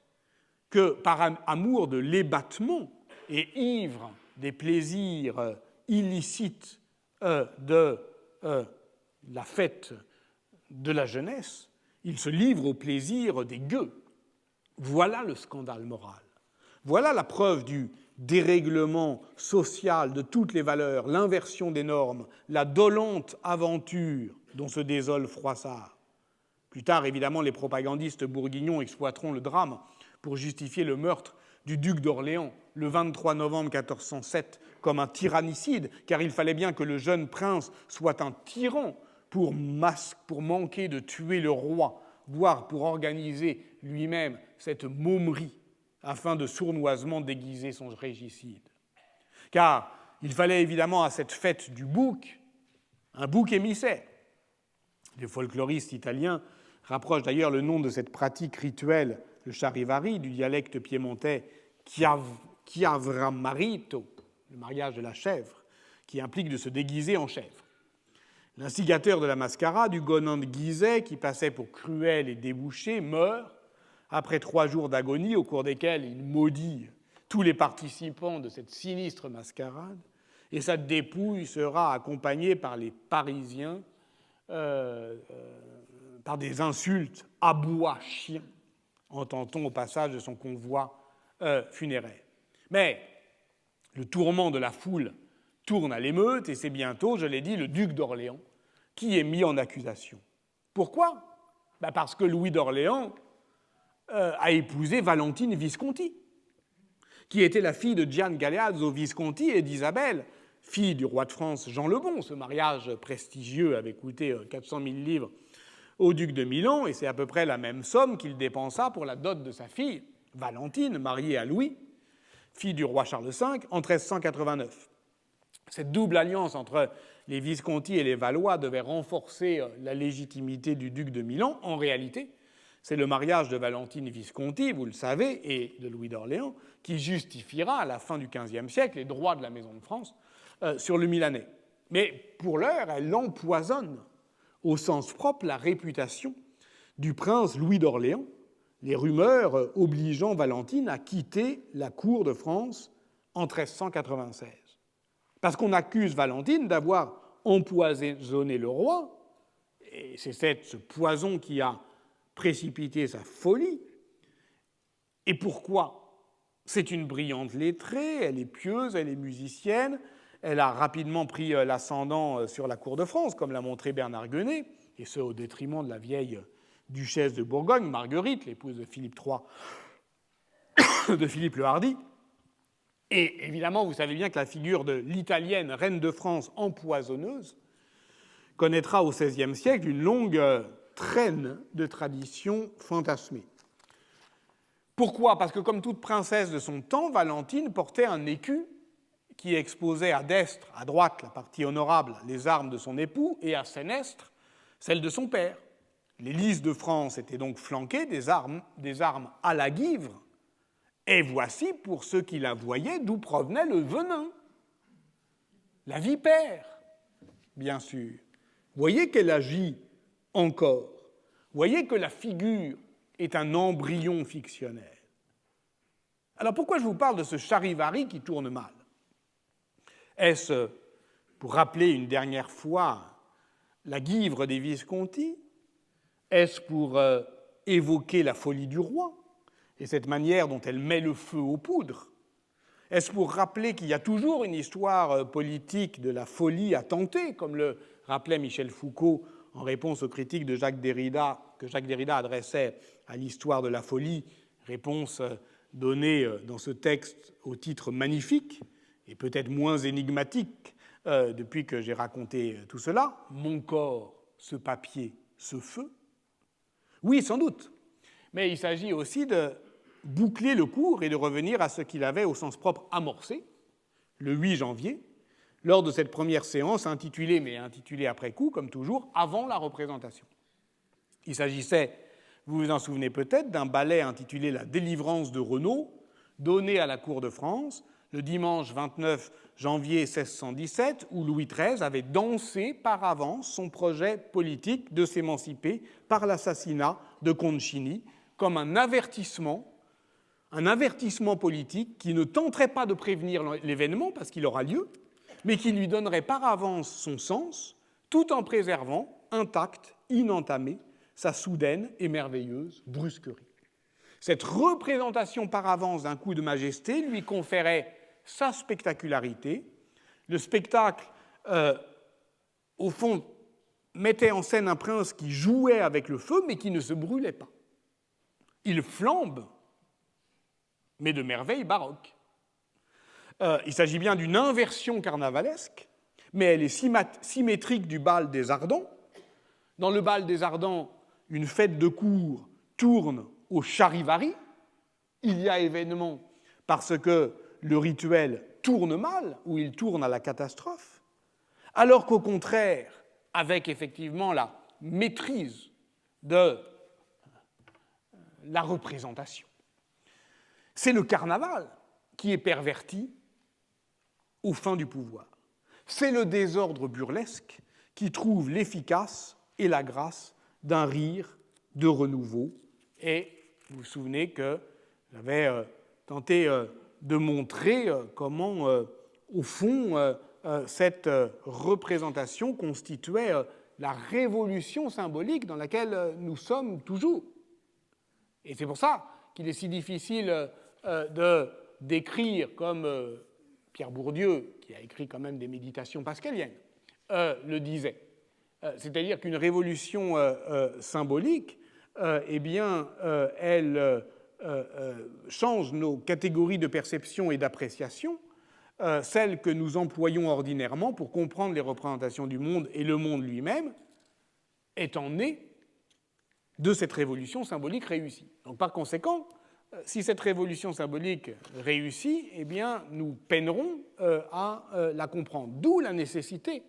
que par amour de l'ébattement et ivre des plaisirs illicites de la fête de la jeunesse, il se livre au plaisir des gueux. Voilà le scandale moral. Voilà la preuve du dérèglement social de toutes les valeurs, l'inversion des normes, la dolente aventure dont se désole Froissart. Plus tard, évidemment, les propagandistes bourguignons exploiteront le drame pour justifier le meurtre du duc d'Orléans le 23 novembre 1407 comme un tyrannicide, car il fallait bien que le jeune prince soit un tyran pour manquer de tuer le roi, voire pour organiser lui-même cette momerie afin de sournoisement déguiser son régicide. Car il fallait évidemment à cette fête du bouc un bouc émissaire. Les folkloristes italiens rapprochent d'ailleurs le nom de cette pratique rituelle, le charivari, du dialecte piémontais chiavramarito, le mariage de la chèvre, qui implique de se déguiser en chèvre. L'instigateur de la mascarade, Hugonin de Guizet, qui passait pour cruel et débouché, meurt après 3 jours d'agonie au cours desquels il maudit tous les participants de cette sinistre mascarade, et sa dépouille sera accompagnée par les Parisiens par des insultes abois-chiens, entend-on au passage de son convoi funéraire. Mais le tourment de la foule tourne à l'émeute, et c'est bientôt, je l'ai dit, le duc d'Orléans qui est mis en accusation. Pourquoi ? Parce que Louis d'Orléans a épousé Valentine Visconti, qui était la fille de Gian Galeazzo Visconti et d'Isabelle, fille du roi de France Jean le Bon. Ce mariage prestigieux avait coûté 400 000 livres au duc de Milan, et c'est à peu près la même somme qu'il dépensa pour la dot de sa fille, Valentine, mariée à Louis, fille du roi Charles V, en 1389. Cette double alliance entre les Visconti et les Valois devait renforcer la légitimité du duc de Milan. En réalité, c'est le mariage de Valentine Visconti, vous le savez, et de Louis d'Orléans, qui justifiera, à la fin du XVe siècle, les droits de la Maison de France sur le Milanais. Mais pour l'heure, elle empoisonne, au sens propre, la réputation du prince Louis d'Orléans, les rumeurs obligeant Valentine à quitter la cour de France en 1396. Parce qu'on accuse Valentine d'avoir empoisonné le roi, et c'est ce poison qui a précipité sa folie. Et pourquoi ? C'est une brillante lettrée, elle est pieuse, elle est musicienne, elle a rapidement pris l'ascendant sur la cour de France, comme l'a montré Bernard Guenet, et ce au détriment de la vieille duchesse de Bourgogne, Marguerite, l'épouse de Philippe III, de Philippe le Hardi. Et évidemment, vous savez bien que la figure de l'italienne reine de France empoisonneuse connaîtra au XVIe siècle une longue traîne de traditions fantasmées. Pourquoi? Parce que comme toute princesse de son temps, Valentine portait un écu qui exposait à destre, à droite, la partie honorable, les armes de son époux, et à sénestre, celles de son père. Les lys de France étaient donc flanquées des armes à la guivre, et voici, pour ceux qui la voyaient, d'où provenait le venin. La vipère, bien sûr. Voyez qu'elle agit encore. Voyez que la figure est un embryon fictionnel. Alors pourquoi je vous parle de ce charivari qui tourne mal? Est-ce pour rappeler une dernière fois la guivre des Visconti? Est-ce pour évoquer la folie du roi et cette manière dont elle met le feu aux poudres? Est-ce pour rappeler qu'il y a toujours une histoire politique de la folie à tenter, comme le rappelait Michel Foucault en réponse aux critiques de Jacques Derrida, que Jacques Derrida adressait à l'histoire de la folie, réponse donnée dans ce texte au titre magnifique et peut-être moins énigmatique depuis que j'ai raconté tout cela, « Mon corps, ce papier, ce feu ». Oui, sans doute, mais il s'agit aussi de boucler le cours et de revenir à ce qu'il avait au sens propre amorcé le 8 janvier, lors de cette première séance intitulée, mais intitulée après coup, comme toujours, avant la représentation. Il s'agissait, vous vous en souvenez peut-être, d'un ballet intitulé « La délivrance de Renaud », donné à la cour de France le dimanche 29 janvier 1617, où Louis XIII avait dansé par avance son projet politique de s'émanciper par l'assassinat de Concini, comme un avertissement politique qui ne tenterait pas de prévenir l'événement, parce qu'il aura lieu, mais qui lui donnerait par avance son sens, tout en préservant, intacte, inentamée, sa soudaine et merveilleuse brusquerie. Cette représentation par avance d'un coup de majesté lui conférait sa spectacularité. Le spectacle, au fond, mettait en scène un prince qui jouait avec le feu, mais qui ne se brûlait pas. Il flambe, mais de merveille baroque. Il s'agit bien d'une inversion carnavalesque, mais elle est symétrique du bal des Ardents. Dans le bal des Ardents, une fête de cour tourne au charivari. Il y a événement parce que le rituel tourne mal, ou il tourne à la catastrophe, alors qu'au contraire, avec effectivement la maîtrise de la représentation, c'est le carnaval qui est perverti aux fins du pouvoir. C'est le désordre burlesque qui trouve l'efficace et la grâce d'un rire de renouveau. Et vous vous souvenez que j'avais tenté de montrer comment, au fond, cette représentation constituait la révolution symbolique dans laquelle nous sommes toujours. Et c'est pour ça qu'il est si difficile de décrire, comme Pierre Bourdieu, qui a écrit quand même des méditations pascaliennes, le disait. C'est-à-dire qu'une révolution symbolique, eh bien, elle change nos catégories de perception et d'appréciation, celles que nous employons ordinairement pour comprendre les représentations du monde et le monde lui-même, étant née de cette révolution symbolique réussie. Donc, par conséquent, si cette révolution symbolique réussit, eh bien, nous peinerons à la comprendre. D'où la nécessité,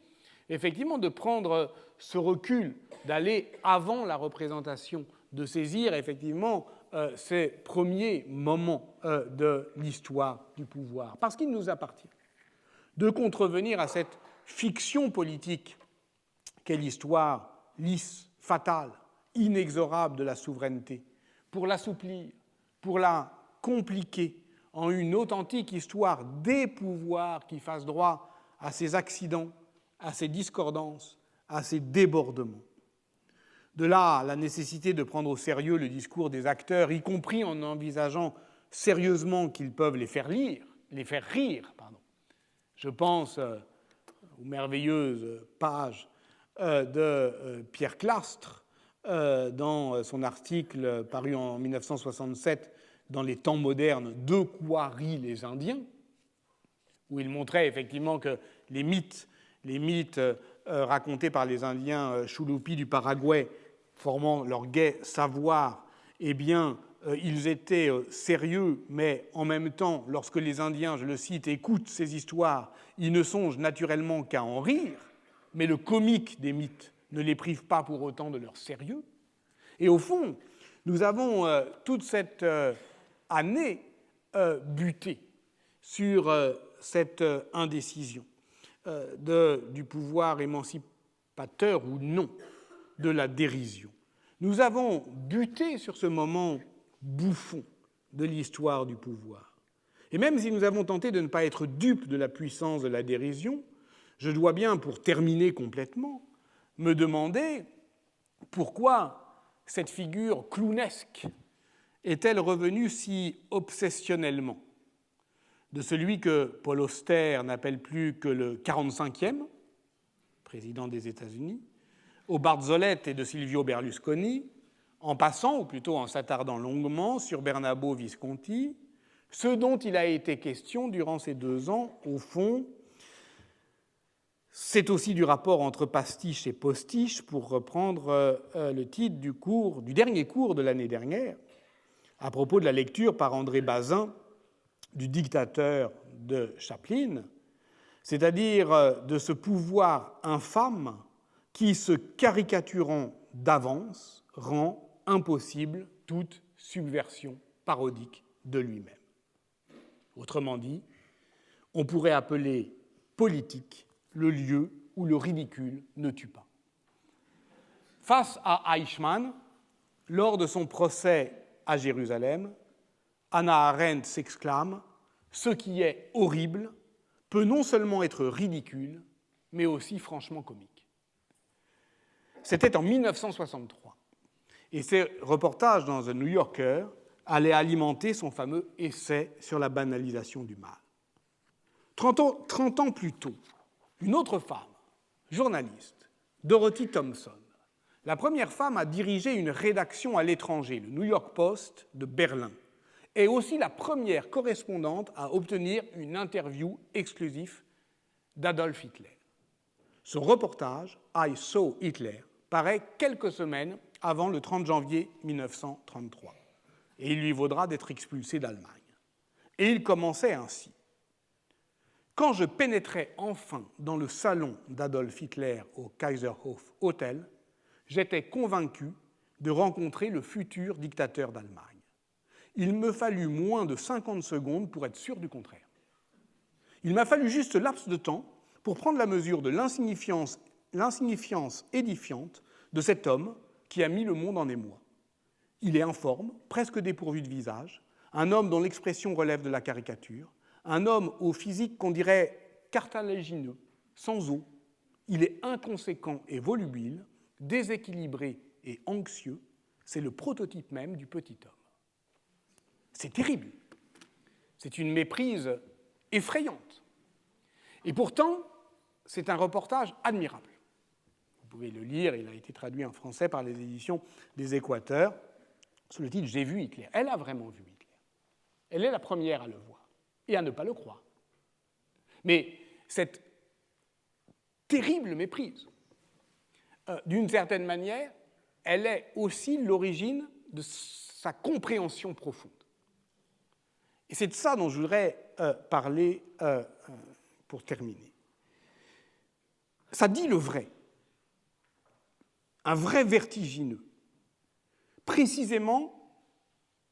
effectivement, de prendre ce recul, d'aller avant la représentation, de saisir, effectivement, ces premiers moments de l'histoire du pouvoir, parce qu'il nous appartient de contrevenir à cette fiction politique qu'est l'histoire lisse, fatale, inexorable de la souveraineté, pour l'assouplir, pour la compliquer en une authentique histoire des pouvoirs qui fasse droit à ces accidents, à ces discordances, à ces débordements. De là, la nécessité de prendre au sérieux le discours des acteurs, y compris en envisageant sérieusement qu'ils peuvent les faire rire. Je pense aux merveilleuses pages de Pierre Clastre dans son article paru en 1967 dans les temps modernes « De quoi rient les Indiens », où il montrait effectivement que les mythes racontés par les Indiens Chulupi du Paraguay, formant leur gai savoir, eh bien, ils étaient sérieux, mais en même temps, lorsque les Indiens, je le cite, écoutent ces histoires, ils ne songent naturellement qu'à en rire, mais le comique des mythes ne les prive pas pour autant de leur sérieux. Et au fond, nous avons toute cette année buté sur cette indécision du pouvoir émancipateur ou non de la dérision. Nous avons buté sur ce moment bouffon de l'histoire du pouvoir. Et même si nous avons tenté de ne pas être dupes de la puissance de la dérision, je dois bien, pour terminer complètement, me demander pourquoi cette figure clownesque est-elle revenue si obsessionnellement de celui que Paul Auster n'appelle plus que le 45e président des États-Unis, au Barzolette et de Silvio Berlusconi, en passant, ou plutôt en s'attardant longuement, sur Bernabo Visconti, ce dont il a été question durant ces 2 ans, au fond, c'est aussi du rapport entre pastiche et postiche, pour reprendre le titre du dernier cours de l'année dernière, à propos de la lecture par André Bazin du Dictateur de Chaplin, c'est-à-dire de ce pouvoir infâme qui, se caricaturant d'avance, rend impossible toute subversion parodique de lui-même. Autrement dit, on pourrait appeler politique le lieu où le ridicule ne tue pas. Face à Eichmann, lors de son procès à Jérusalem, Hannah Arendt s'exclame « Ce qui est horrible peut non seulement être ridicule, mais aussi franchement comique. » C'était en 1963. Et ces reportages dans The New Yorker allaient alimenter son fameux essai sur la banalisation du mal. 30 ans plus tôt, une autre femme, journaliste, Dorothy Thompson, la première femme à diriger une rédaction à l'étranger, le New York Post de Berlin, est aussi la première correspondante à obtenir une interview exclusive d'Adolf Hitler. Son reportage « I Saw Hitler » paraît quelques semaines avant le 30 janvier 1933, et il lui vaudra d'être expulsé d'Allemagne. Et il commençait ainsi. Quand je pénétrais enfin dans le salon d'Adolf Hitler au Kaiserhof Hotel, j'étais convaincu de rencontrer le futur dictateur d'Allemagne. Il me fallut moins de 50 secondes pour être sûr du contraire. Il m'a fallu juste ce laps de temps pour prendre la mesure de l'insignifiance édifiante de cet homme qui a mis le monde en émoi. Il est informe, presque dépourvu de visage, un homme dont l'expression relève de la caricature, un homme au physique qu'on dirait cartilagineux, sans os. Il est inconséquent et volubile, déséquilibré et anxieux. C'est le prototype même du petit homme. C'est terrible. C'est une méprise effrayante. Et pourtant, c'est un reportage admirable. Vous pouvez le lire, il a été traduit en français par les éditions des Équateurs, sous le titre « J'ai vu Hitler ». Elle a vraiment vu Hitler. Elle est la première à le voir et à ne pas le croire. Mais cette terrible méprise, d'une certaine manière, elle est aussi l'origine de sa compréhension profonde. Et c'est de ça dont je voudrais parler pour terminer. Ça dit le vrai, un vrai vertigineux, précisément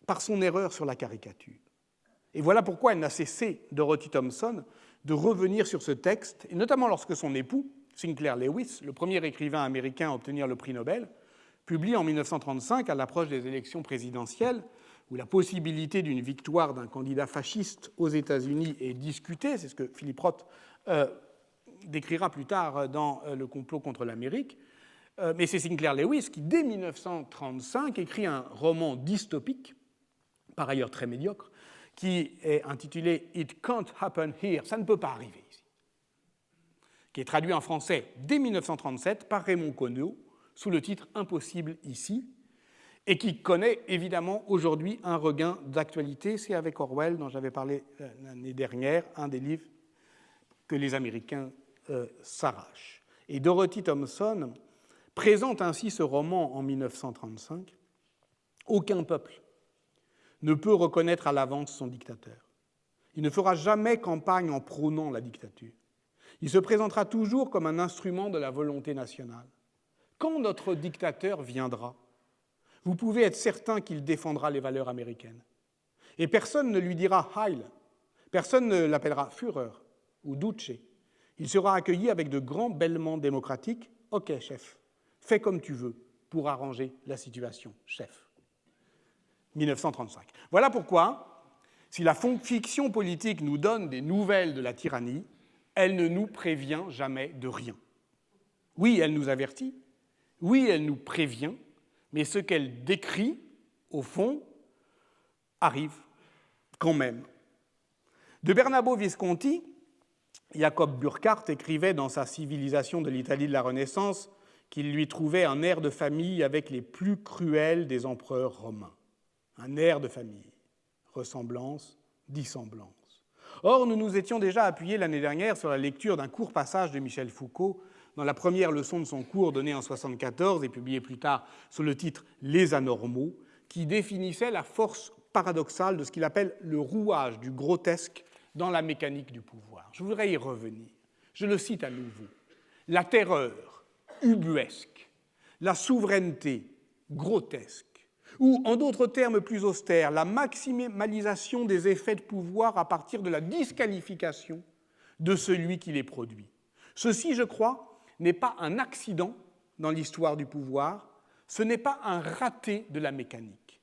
par son erreur sur la caricature. Et voilà pourquoi elle n'a cessé, Dorothy Thompson, de revenir sur ce texte, et notamment lorsque son époux, Sinclair Lewis, le premier écrivain américain à obtenir le prix Nobel, publie en 1935, à l'approche des élections présidentielles, où la possibilité d'une victoire d'un candidat fasciste aux États-Unis est discutée, c'est ce que Philippe Roth décrira plus tard dans Le complot contre l'Amérique, mais c'est Sinclair Lewis qui, dès 1935, écrit un roman dystopique, par ailleurs très médiocre, qui est intitulé « It can't happen here », ça ne peut pas arriver ici, qui est traduit en français dès 1937 par Raymond Queneau, sous le titre « Impossible ici », et qui connaît évidemment aujourd'hui un regain d'actualité. C'est avec Orwell, dont j'avais parlé l'année dernière, un des livres que les Américains s'arrachent. Et Dorothy Thompson présente ainsi ce roman en 1935. Aucun peuple ne peut reconnaître à l'avance son dictateur. Il ne fera jamais campagne en prônant la dictature. Il se présentera toujours comme un instrument de la volonté nationale. Quand notre dictateur viendra, vous pouvez être certain qu'il défendra les valeurs américaines. Et personne ne lui dira « Heil », personne ne l'appellera « Führer » ou « Duce ». Il sera accueilli avec de grands bêlements démocratiques. « Ok, chef, fais comme tu veux pour arranger la situation, chef. » 1935. Voilà pourquoi, si la fiction politique nous donne des nouvelles de la tyrannie, elle ne nous prévient jamais de rien. Oui, elle nous avertit, oui, elle nous prévient, mais ce qu'elle décrit, au fond, arrive quand même. De Bernabo Visconti, Jacob Burckhardt écrivait dans sa Civilisation de l'Italie de la Renaissance qu'il lui trouvait un air de famille avec les plus cruels des empereurs romains. Un air de famille, ressemblance, dissemblance. Or, nous nous étions déjà appuyés l'année dernière sur la lecture d'un court passage de Michel Foucault dans la première leçon de son cours donné en 1974 et publié plus tard sous le titre « Les anormaux », qui définissait la force paradoxale de ce qu'il appelle le rouage du grotesque dans la mécanique du pouvoir. Je voudrais y revenir. Je le cite à nouveau. La terreur ubuesque, la souveraineté grotesque, ou, en d'autres termes plus austères, la maximalisation des effets de pouvoir à partir de la disqualification de celui qui les produit. Ceci, je crois, n'est pas un accident dans l'histoire du pouvoir, ce n'est pas un raté de la mécanique.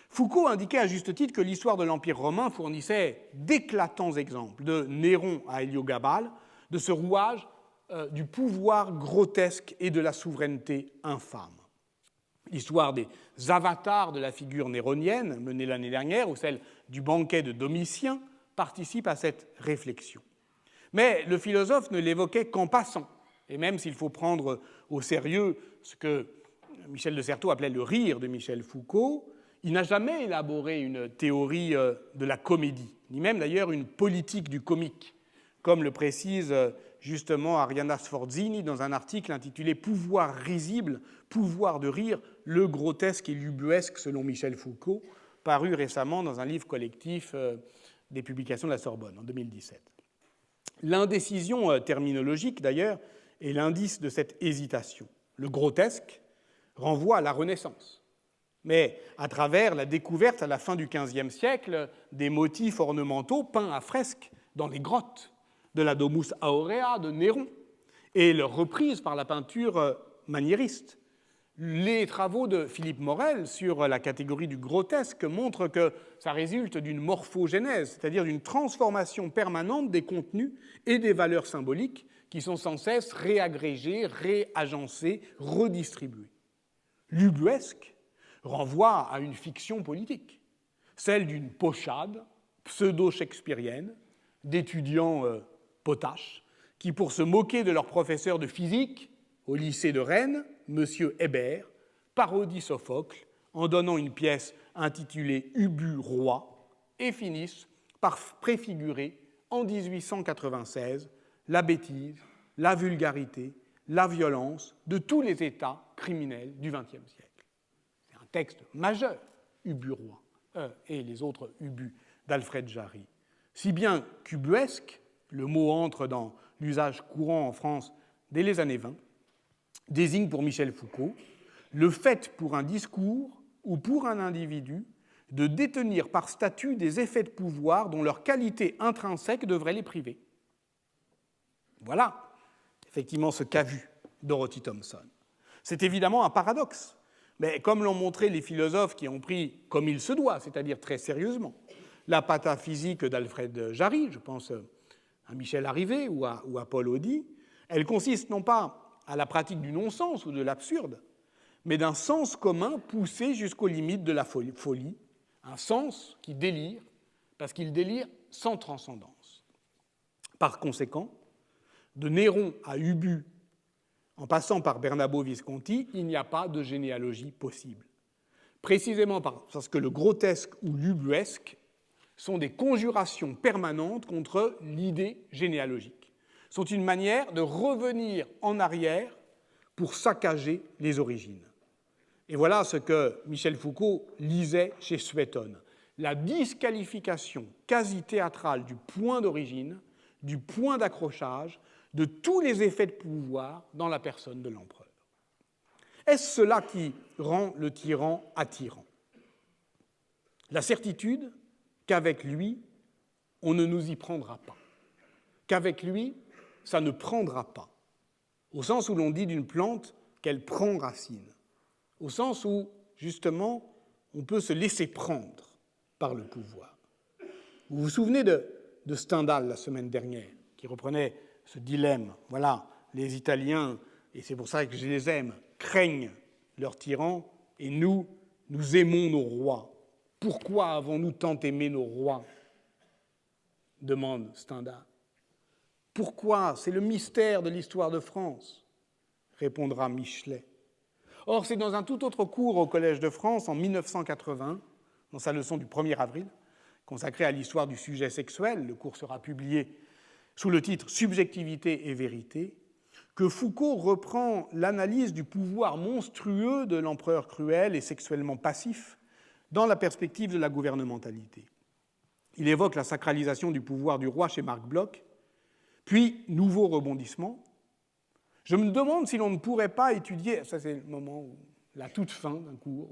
Foucault indiquait à juste titre que l'histoire de l'Empire romain fournissait d'éclatants exemples, de Néron à Héliogabale, de ce rouage du pouvoir grotesque et de la souveraineté infâme. L'histoire des avatars de la figure néronienne, menée l'année dernière, ou celle du banquet de Domitien, participe à cette réflexion. Mais le philosophe ne l'évoquait qu'en passant, et même s'il faut prendre au sérieux ce que Michel de Certeau appelait le rire de Michel Foucault, il n'a jamais élaboré une théorie de la comédie, ni même d'ailleurs une politique du comique, comme le précise justement Arianna Sforzini dans un article intitulé « Pouvoir risible, pouvoir de rire, le grotesque et l'ubuesque selon Michel Foucault », paru récemment dans un livre collectif des publications de la Sorbonne en 2017. L'indécision terminologique, d'ailleurs, est l'indice de cette hésitation. Le grotesque renvoie à la Renaissance, mais à travers la découverte à la fin du XVe siècle des motifs ornementaux peints à fresque dans les grottes de la Domus Aurea de Néron et leur reprise par la peinture maniériste. Les travaux de Philippe Morel sur la catégorie du grotesque montrent que ça résulte d'une morphogénèse, c'est-à-dire d'une transformation permanente des contenus et des valeurs symboliques qui sont sans cesse réagrégées, réagencées, redistribuées. L'ubuesque renvoie à une fiction politique, celle d'une pochade pseudo-shakespearienne d'étudiants potaches qui, pour se moquer de leur professeur de physique au lycée de Rennes, M. Hébert, parodie Sophocle en donnant une pièce intitulée « Ubu roi » et finissent par préfigurer en 1896 la bêtise, la vulgarité, la violence de tous les états criminels du XXe siècle. C'est un texte majeur, Ubu roi, et les autres Ubu d'Alfred Jarry. Si bien qu'ubuesque, le mot entre dans l'usage courant en France dès les années 20, désigne pour Michel Foucault le fait pour un discours ou pour un individu de détenir par statut des effets de pouvoir dont leur qualité intrinsèque devrait les priver. Voilà, effectivement, ce qu'a vu Dorothy Thompson. C'est évidemment un paradoxe, mais comme l'ont montré les philosophes qui ont pris, comme il se doit, c'est-à-dire très sérieusement, la pataphysique d'Alfred Jarry, je pense à Michel Arrivé ou à Paul Audy, elle consiste non pas à la pratique du non-sens ou de l'absurde, mais d'un sens commun poussé jusqu'aux limites de la folie, un sens qui délire, parce qu'il délire sans transcendance. Par conséquent, de Néron à Ubu, en passant par Bernabo Visconti, il n'y a pas de généalogie possible. Précisément parce que le grotesque ou l'ubuesque sont des conjurations permanentes contre l'idée généalogique, sont une manière de revenir en arrière pour saccager les origines. Et voilà ce que Michel Foucault lisait chez Suétone. la disqualification quasi théâtrale du point d'origine, du point d'accrochage, de tous les effets de pouvoir dans la personne de l'empereur. Est-ce cela qui rend le tyran attirant? La certitude qu'avec lui, on ne nous y prendra pas, qu'avec lui, ça ne prendra pas, au sens où l'on dit d'une plante qu'elle prend racine, au sens où, justement, on peut se laisser prendre par le pouvoir. Vous vous souvenez de Stendhal la semaine dernière, qui reprenait ce dilemme. Voilà, les Italiens, et c'est pour ça que je les aime, craignent leurs tyrans, et nous aimons nos rois. Pourquoi avons-nous tant aimé nos rois? Demande Stendhal. Pourquoi? C'est le mystère de l'histoire de France, répondra Michelet. Or, c'est dans un tout autre cours au Collège de France, en 1980, dans sa leçon du 1er avril, consacrée à l'histoire du sujet sexuel, le cours sera publié sous le titre « Subjectivité et vérité », que Foucault reprend l'analyse du pouvoir monstrueux de l'empereur cruel et sexuellement passif dans la perspective de la gouvernementalité. Il évoque la sacralisation du pouvoir du roi chez Marc Bloch, puis, nouveau rebondissement, je me demande si l'on ne pourrait pas étudier, ça c'est le moment où, la toute fin d'un cours,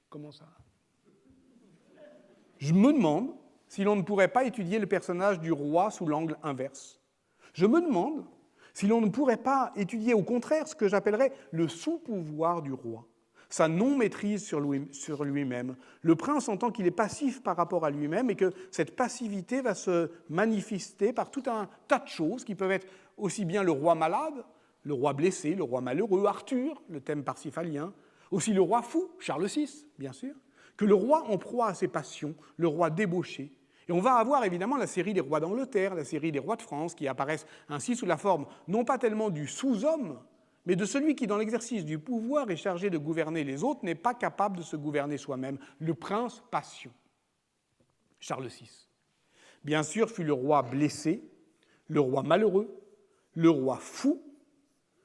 comment ça? Je me demande si l'on ne pourrait pas étudier le personnage du roi sous l'angle inverse. Je me demande si l'on ne pourrait pas étudier au contraire ce que j'appellerais le sous-pouvoir du roi, sa non-maîtrise sur lui-même, le prince en tant qu'il est passif par rapport à lui-même et que cette passivité va se manifester par tout un tas de choses qui peuvent être aussi bien le roi malade, le roi blessé, le roi malheureux, Arthur, le thème parsifalien, aussi le roi fou, Charles VI, bien sûr, que le roi en proie à ses passions, le roi débauché. Et on va avoir évidemment la série des rois d'Angleterre, la série des rois de France, qui apparaissent ainsi sous la forme non pas tellement du sous-homme, mais de celui qui, dans l'exercice du pouvoir, est chargé de gouverner les autres, n'est pas capable de se gouverner soi-même, le prince passion. Charles VI. Bien sûr, fut le roi blessé, le roi malheureux, le roi fou,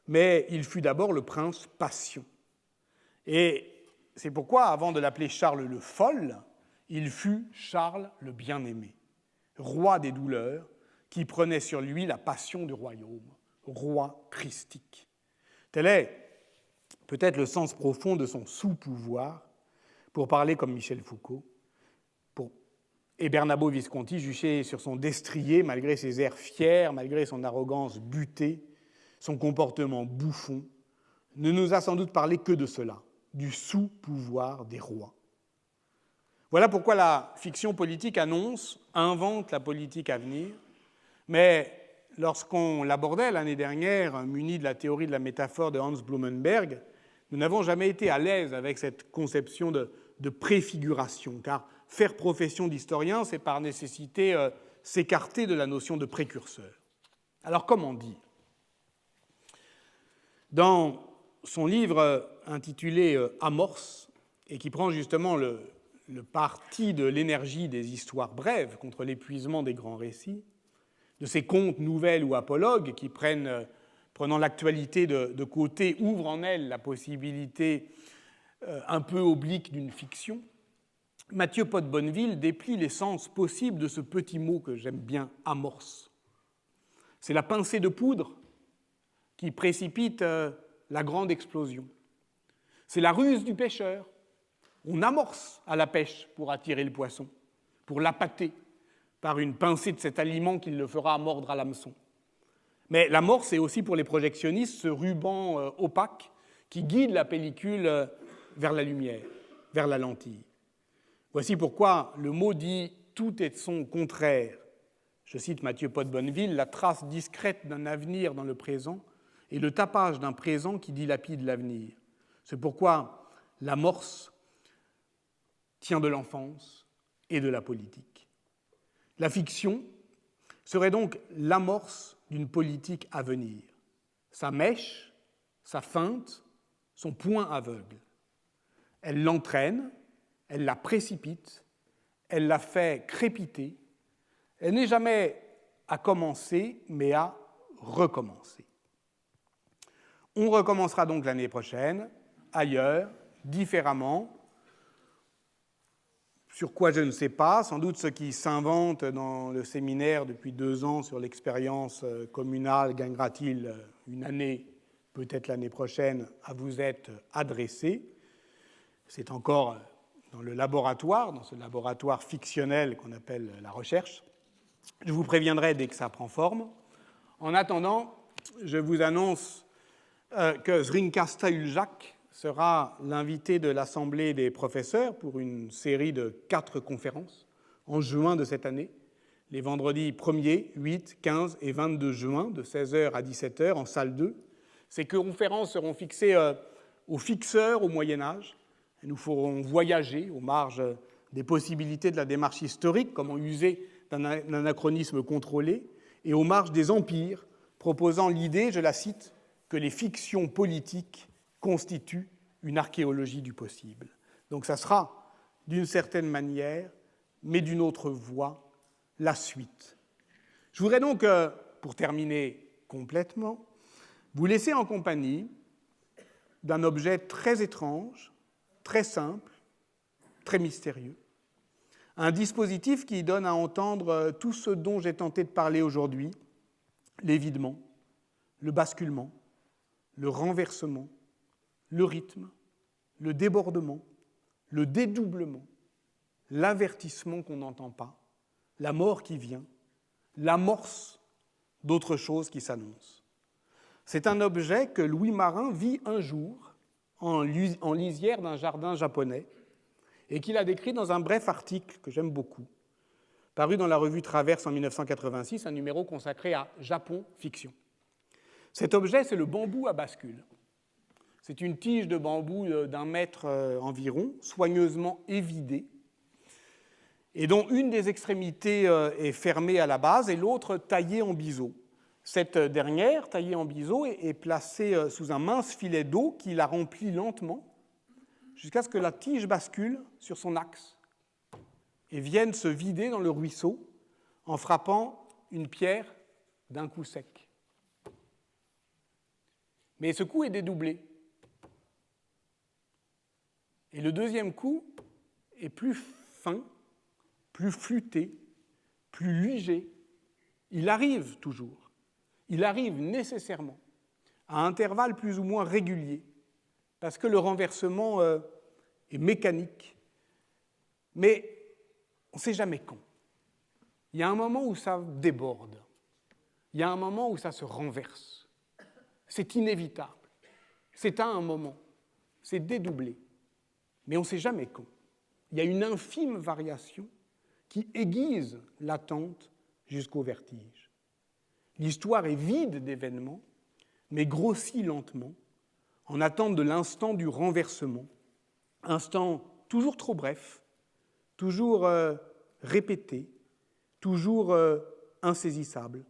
mais il fut d'abord le prince passion. Et c'est pourquoi, avant de l'appeler Charles le Fol, il fut Charles le Bien-Aimé, roi des douleurs, qui prenait sur lui la passion du royaume, roi christique. Tel est peut-être le sens profond de son sous-pouvoir, pour parler comme Michel Foucault, et Bernabo Visconti juchait sur son destrier, malgré ses airs fiers, malgré son arrogance butée, son comportement bouffon, ne nous a sans doute parlé que de cela, du sous-pouvoir des rois. Voilà pourquoi la fiction politique invente la politique à venir, mais lorsqu'on l'abordait l'année dernière, muni de la théorie de la métaphore de Hans Blumenberg, nous n'avons jamais été à l'aise avec cette conception de préfiguration, car faire profession d'historien, c'est par nécessité s'écarter de la notion de précurseur. Alors comment dire? Dans son livre intitulé « Amorce », et qui prend justement le parti de l'énergie des histoires brèves contre l'épuisement des grands récits, de ces contes, nouvelles ou apologues qui, prenant l'actualité de côté, ouvrent en elle la possibilité un peu oblique d'une fiction, Mathieu Pot de Bonneville déplie l'essence possible de ce petit mot que j'aime bien, amorce. C'est la pincée de poudre qui précipite la grande explosion. C'est la ruse du pêcheur. On amorce à la pêche pour attirer le poisson, pour l'appâter par une pincée de cet aliment qui le fera mordre à l'hameçon. Mais l'amorce est aussi pour les projectionnistes ce ruban opaque qui guide la pellicule vers la lumière, vers la lentille. Voici pourquoi le mot dit « tout est son contraire ». Je cite Mathieu Pot de Bonneville, « la trace discrète d'un avenir dans le présent et le tapage d'un présent qui dilapide l'avenir ». C'est pourquoi l'amorce tient de l'enfance et de la politique. La fiction serait donc l'amorce d'une politique à venir. Sa mèche, sa feinte, son point aveugle. Elle l'entraîne, elle la précipite, elle la fait crépiter. Elle n'est jamais à commencer, mais à recommencer. On recommencera donc l'année prochaine, ailleurs, différemment, Sur quoi je ne sais pas, sans doute ce qui s'invente dans le séminaire depuis 2 ans sur l'expérience communale gagnera-t-il une année, peut-être l'année prochaine, à vous être adressé. C'est encore dans le laboratoire, dans ce laboratoire fictionnel qu'on appelle la recherche. Je vous préviendrai dès que ça prend forme. En attendant, je vous annonce que Zrinka Stahuljak sera l'invité de l'Assemblée des professeurs pour une série de 4 conférences en juin de cette année, les vendredis 1er, 8, 15 et 22 juin, de 16h à 17h en salle 2. Ces conférences seront fixées aux fixeurs au Moyen-Âge. Et nous ferons voyager aux marges des possibilités de la démarche historique, comment user d'un anachronisme contrôlé, et aux marges des empires, proposant l'idée, je la cite, que les fictions politiques constituent une archéologie du possible. Donc ça sera, d'une certaine manière, mais d'une autre voie, la suite. Je voudrais donc, pour terminer complètement, vous laisser en compagnie d'un objet très étrange, très simple, très mystérieux. Un dispositif qui donne à entendre tout ce dont j'ai tenté de parler aujourd'hui, l'évidement, le basculement, le renversement, le rythme, le débordement, le dédoublement, l'avertissement qu'on n'entend pas, la mort qui vient, l'amorce d'autre chose qui s'annonce. C'est un objet que Louis Marin vit un jour en lisière d'un jardin japonais et qu'il a décrit dans un bref article que j'aime beaucoup, paru dans la revue Traverse en 1986, un numéro consacré à Japon Fiction. Cet objet, c'est le bambou à bascule. C'est une tige de bambou d'1 mètre environ, soigneusement évidée, et dont une des extrémités est fermée à la base et l'autre taillée en biseau. Cette dernière, taillée en biseau, est placée sous un mince filet d'eau qui la remplit lentement jusqu'à ce que la tige bascule sur son axe et vienne se vider dans le ruisseau en frappant une pierre d'un coup sec. Mais ce coup est dédoublé. Et le deuxième coup est plus fin, plus flûté, plus léger. Il arrive toujours. Il arrive nécessairement à intervalles plus ou moins réguliers, parce que le renversement est mécanique. Mais on ne sait jamais quand. Il y a un moment où ça déborde. Il y a un moment où ça se renverse. C'est inévitable. C'est à un moment. C'est dédoublé. Mais on ne sait jamais quand. Il y a une infime variation qui aiguise l'attente jusqu'au vertige. L'histoire est vide d'événements, mais grossit lentement, en attente de l'instant du renversement, instant toujours trop bref, toujours répété, toujours insaisissable.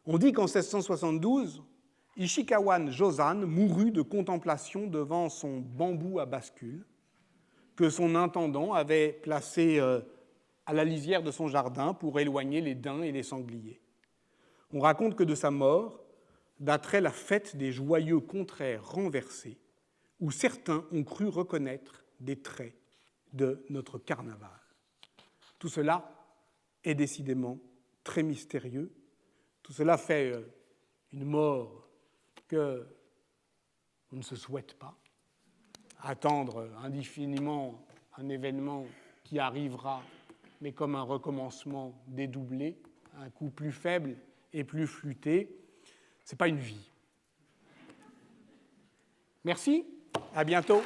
On dit qu'en 1672, Ishikawan Jozan mourut de contemplation devant son bambou à bascule, que son intendant avait placé à la lisière de son jardin pour éloigner les daims et les sangliers. On raconte que de sa mort daterait la fête des joyeux contraires renversés, où certains ont cru reconnaître des traits de notre carnaval. Tout cela est décidément très mystérieux. Tout cela fait une mort qu'on ne se souhaite pas. Attendre indéfiniment un événement qui arrivera, mais comme un recommencement dédoublé, un coup plus faible et plus flûté, ce n'est pas une vie. Merci, à bientôt.